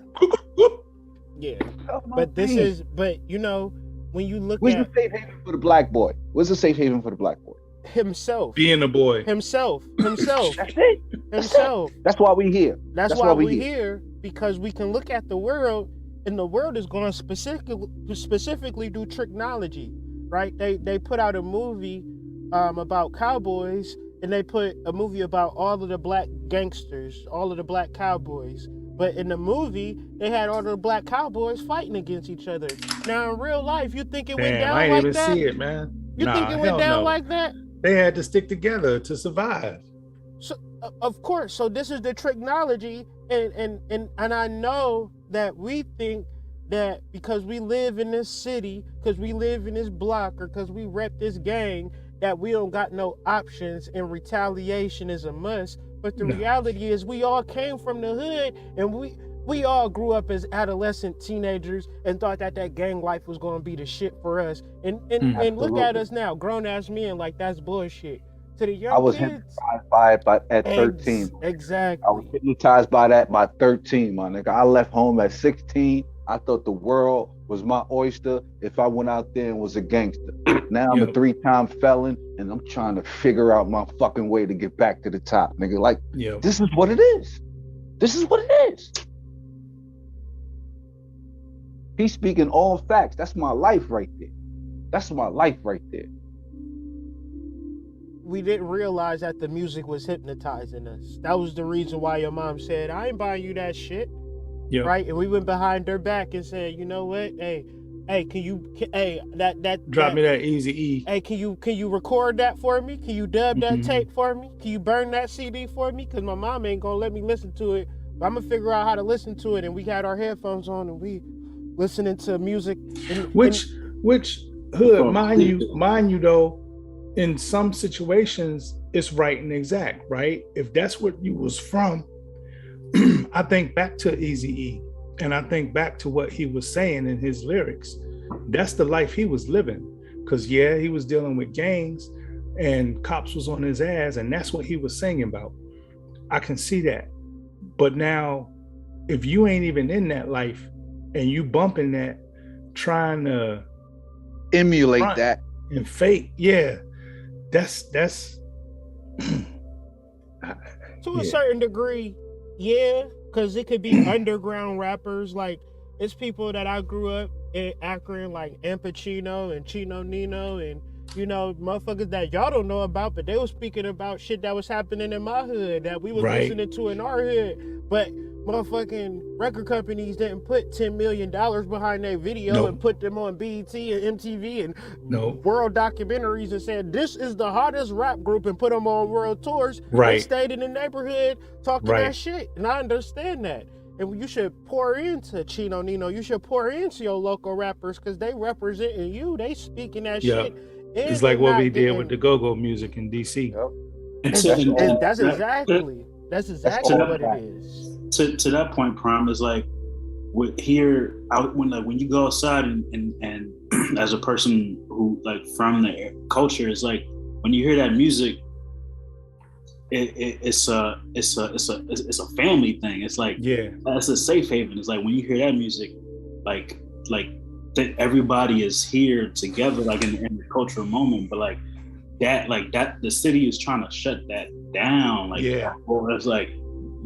Yeah. But you know, when you look Where's the safe haven for the black boy? Where's the safe haven for the black boy? Himself. Being a boy. Himself. That's it. Himself. That's why we here. That's why we here, because we can look at the world, and the world is going to specifically do technology, right? They put out a movie about cowboys, and they put a movie about all of the black gangsters, all of the black cowboys. But in the movie, they had all the black cowboys fighting against each other. Now, in real life, you think it went down like that? I didn't even see it, man. You think it went down like that? They had to stick together to survive. So of course, so this is the technology, and I know that we think that because we live in this city, because we live in this block, or because we rep this gang, that we don't got no options and retaliation is a must. But the reality is we all came from the hood, and we all grew up as adolescent teenagers and thought that gang life was going to be the shit for us. And look at us now, grown ass men, like that's bullshit. To the young I was kids, hypnotized by it at 13. Exactly. I was hypnotized by that by 13, my nigga. I left home at 16. I thought the world was my oyster if I went out there and was a gangster. Now I'm a 3-time felon, and I'm trying to figure out my fucking way to get back to the top, nigga. Like, this is what it is. This is what it is. He's speaking all facts. That's my life right there. That's my life right there. We didn't realize that the music was hypnotizing us. That was the reason why your mom said, I ain't buying you that shit. Yep. Right? And we went behind her back and said, you know what? Hey, can you drop me that Easy E. Hey, can you record that for me? Can you dub that tape for me? Can you burn that CD for me? Because my mom ain't gonna let me listen to it. But I'm gonna figure out how to listen to it. And we had our headphones on and we listening to music. Which hood, mind you though, in some situations, it's right and exact, right? If that's what you was from, I think back to Eazy-E, and I think back to what he was saying in his lyrics. That's the life he was living. Because he was dealing with gangs and cops was on his ass, and that's what he was singing about. I can see that. But now, if you ain't even in that life and you bumping that, trying to emulate that and fake, that's to a certain degree, because it could be underground rappers. Like, it's people that I grew up in Akron, like Pacino and Chino Nino, and motherfuckers that y'all don't know about, but they were speaking about shit that was happening in my hood that we was listening to in our hood. But motherfucking record companies didn't put $10 million behind their video and put them on BET and MTV and world documentaries and said, this is the hottest rap group, and put them on world tours. They stayed in the neighborhood talking that shit. And I understand that. And you should pour into Chino Nino. You should pour into your local rappers because they representing you. They speaking that shit. It's like what we did with the go-go music in DC. That's exactly what it is. To that point, Prime, is like when you go outside and as a person who like from the culture, it's like when you hear that music, it's a family thing. It's like it's a safe haven. It's like when you hear that music, like that everybody is here together, like in the cultural moment. But like that the city is trying to shut that down. Like or it's like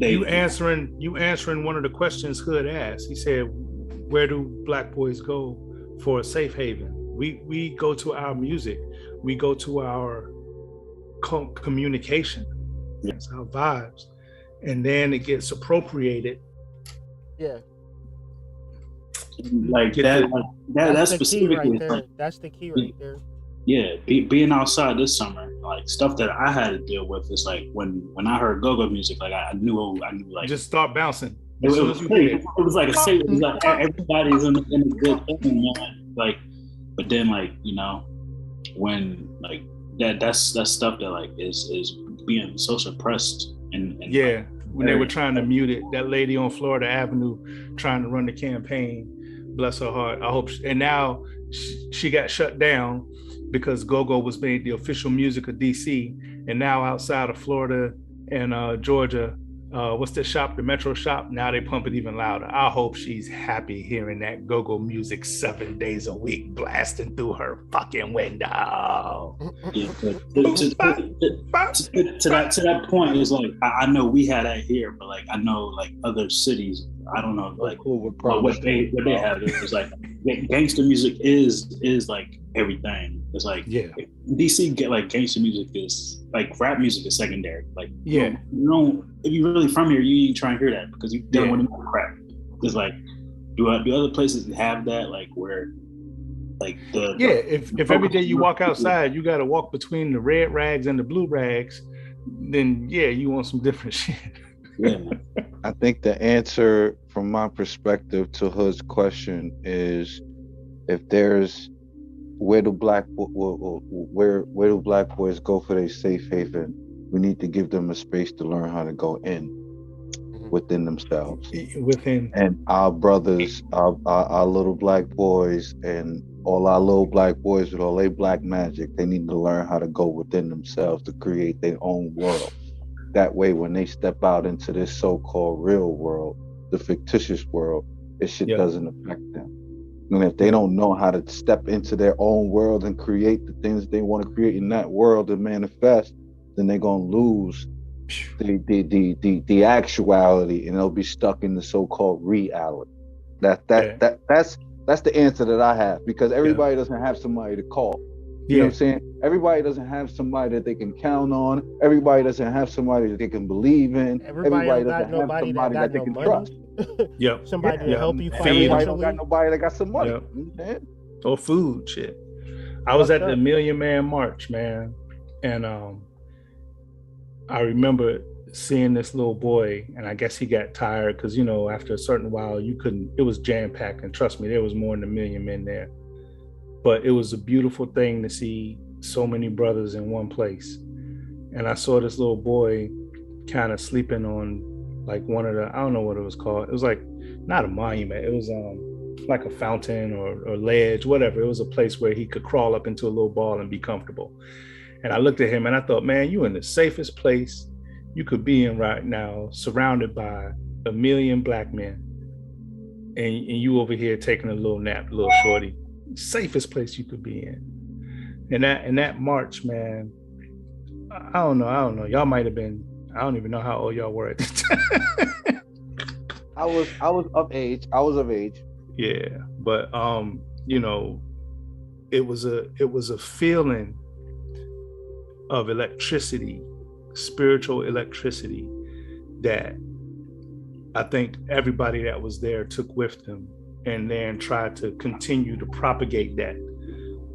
you answering one of the questions Hood asked. He said, where do Black boys go for a safe haven? We go to our music. We go to our communication. It's our vibes. And then it gets appropriated. Yeah. Like that's specifically that's the key right there. Yeah, being outside this summer, like stuff that I had to deal with is like when I heard go-go music, like I knew like just start bouncing. It was like a safe. It was like everybody's in a good thing, man. Like, but then like when like that's stuff that like is being so suppressed and when they were trying to mute it, that lady on Florida Avenue trying to run the campaign, bless her heart. I hope and now she got shut down because go-go was made the official music of DC, and now outside of Florida and Georgia, what's the shop, the Metro shop, now they pump it even louder. I hope she's happy hearing that go-go music 7 days a week blasting through her fucking window. Yeah, to that point, is like I know we had that here, but like I know like other cities, I don't know like what they have. It's like gangster music is like everything. It's like DC get like gangster music is like rap music is secondary. Like you don't if you're really from here, you ain't trying to hear that because you don't want to know crap. It's like do other places have that like where like if every day you walk outside, you got to walk between the red rags and the blue rags. then yeah, you want some different shit. Yeah. I think the answer from my perspective to Hood's question is, if there's where do where do black boys go for their safe haven, we need to give them a space to learn how to go in within themselves. Within. And our brothers, our little black boys, and all our little black boys with all their black magic, they need to learn how to go within themselves to create their own world. That way, when they step out into this so-called real world, the fictitious world, this shit doesn't affect them. And if they don't know how to step into their own world and create the things they want to create in that world and manifest, then they're gonna lose the actuality, and they'll be stuck in the so-called reality. That's the answer that I have, because everybody doesn't have somebody to call. You know what I'm saying? Everybody doesn't have somebody that they can count on. Everybody doesn't have somebody that they can believe in. Everybody doesn't have somebody that they can trust. Somebody to help you financially. Everybody don't got nobody that got some money. Yep. You know what I'm saying? Or food, shit. I was at the Million Man March, man, and I remember seeing this little boy, and I guess he got tired because, you know, after a certain while, you couldn't. It was jam packed, and trust me, there was more than 1 million men there. But it was a beautiful thing to see so many brothers in one place. And I saw this little boy kind of sleeping on like one of the, I don't know what it was called. It was like not a monument. It was like a fountain or ledge, whatever. It was a place where he could crawl up into a little ball and be comfortable. And I looked at him and I thought, man, you in the safest place you could be in right now, surrounded by 1 million black men. And you over here taking a little nap, little shorty. Safest place you could be in. And that march, man, I don't know. Y'all might have been, I don't even know how old y'all were at the time. I was of age. Yeah. But you know, it was a feeling of electricity, spiritual electricity, that I think everybody that was there took with them, and then tried to continue to propagate that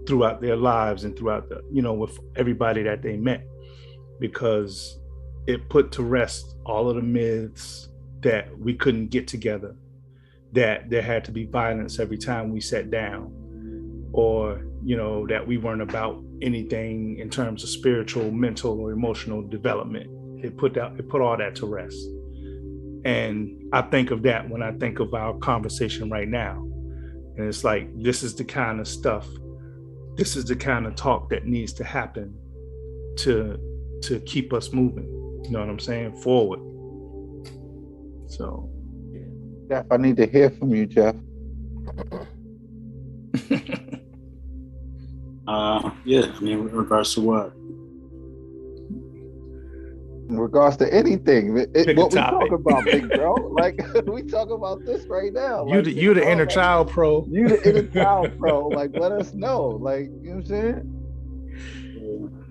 throughout their lives and throughout the, you know, with everybody that they met, because it put to rest all of the myths that we couldn't get together, that there had to be violence every time we sat down, or, you know, that we weren't about anything in terms of spiritual, mental, or emotional development. It put all that to rest. And I think of that when I think of our conversation right now. And it's like, this is the kind of stuff, this is the kind of talk that needs to happen to keep us moving. You know what I'm saying? Forward. So. Jeff, I need to hear from you, Jeff. Yeah, I mean, in regards to what? In regards to anything, what we talk about, big bro. Like, we talk about this right now. You the inner child pro. You the inner child pro. Like, let us know. Like, you know what I'm saying?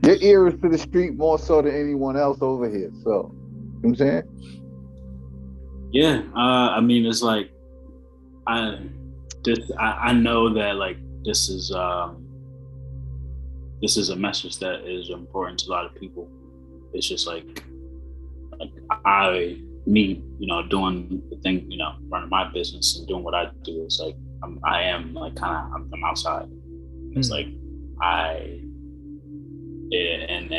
Your ear is to the street more so than anyone else over here. So, you know what I'm saying? Yeah, I mean, it's like, I know that, like, this is a message that is important to a lot of people. It's just like me, you know, doing the thing, you know, running my business and doing what I do. It's like I'm outside. It's like and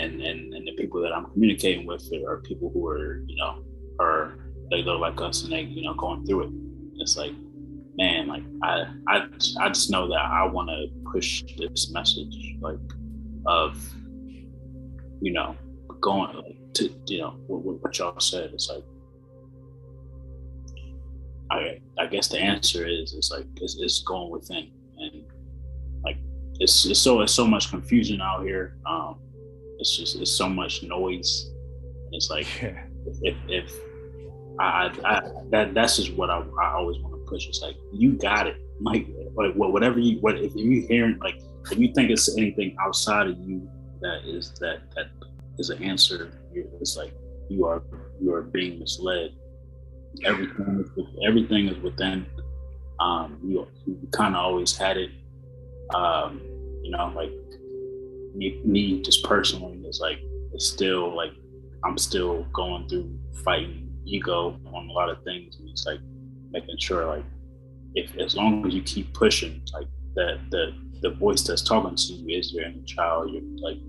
the people that I'm communicating with are people who are, you know, they look like us and they, you know, going through it. It's like, man, like I just know that I want to push this message, like, of, you know, going, like, to, you know, what y'all said. It's like, I guess the answer is, it's like, it's going within. And like, it's so much confusion out here. It's so much noise. It's like, if that's just what I always want to push. It's like, you got it. Like whatever if you hearing, like, if you think it's anything outside of you that is an answer, it's like you are being misled. Everything is within. You kind of always had it. You know, like me just personally, it's like, it's still like I'm still going through fighting ego on a lot of things. And it's like making sure, like, if as long as you keep pushing, like the voice that's talking to you is your inner child. You're like,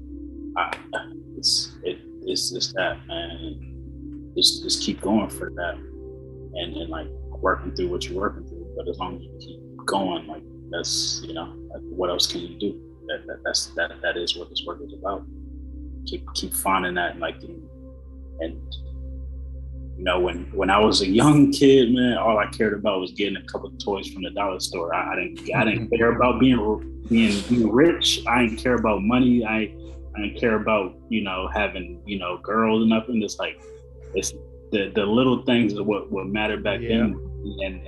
it's just that, man. Just keep going for that, and like working through what you're working through. But as long as you keep going, like that's, you know, like, what else can you do? That is what this work is about. Keep finding that, like, and you know, when I was a young kid, man, all I cared about was getting a couple of toys from the dollar store. I didn't care about being rich. I didn't care about money. I didn't care about, you know, having, you know, girls and nothing. It's like, it's the little things is what mattered back then. And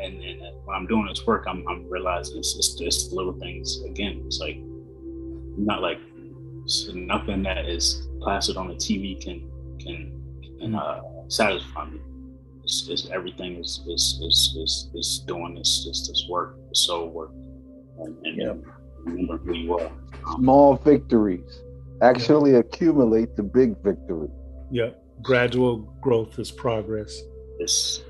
when I'm doing this work, I'm realizing it's just little things again. It's like, not like nothing that is plastered on the TV can satisfy me. It's everything is doing this work, the soul work, and remember who you are. Small victories actually accumulate the big victory. Yeah, gradual growth is progress. It's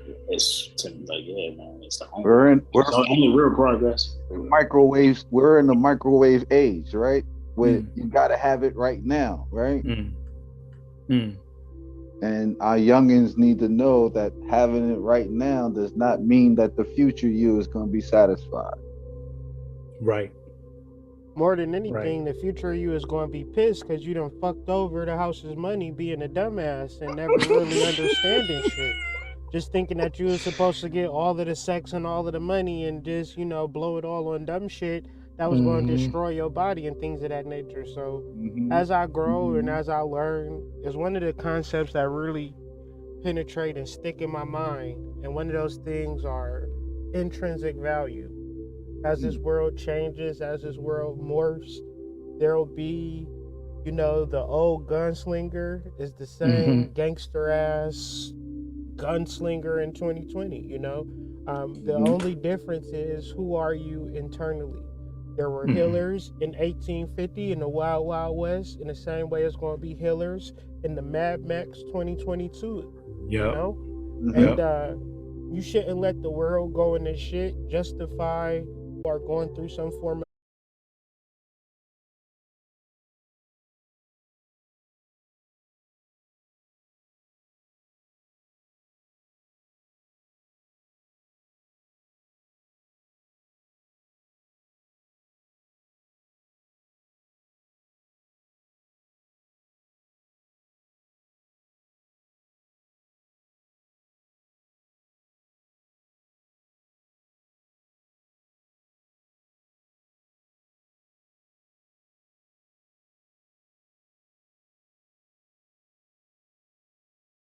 to me, like, yeah, man. It's the only real progress. Microwaves. We're in the microwave age, right? Where you got to have it right now, right? And our youngins need to know that having it right now does not mean that the future you is going to be satisfied. Right. More than anything, the future you is going to be pissed because you done fucked over the house's money being a dumbass and never really understanding shit. Just thinking that you was supposed to get all of the sex and all of the money and just, you know, blow it all on dumb shit that was going to destroy your body and things of that nature. So as I grow and as I learn, it's one of the concepts that really penetrate and stick in my mind. And one of those things are intrinsic value. As this world changes, as this world morphs, there'll be, you know, the old gunslinger is the same gangster ass gunslinger in 2020, you know. The only difference is, who are you internally? There were healers in 1850 in the Wild Wild West, in the same way it's going to be healers in the Mad Max 2022. You know? And you shouldn't let the world go in this shit justify or going through some form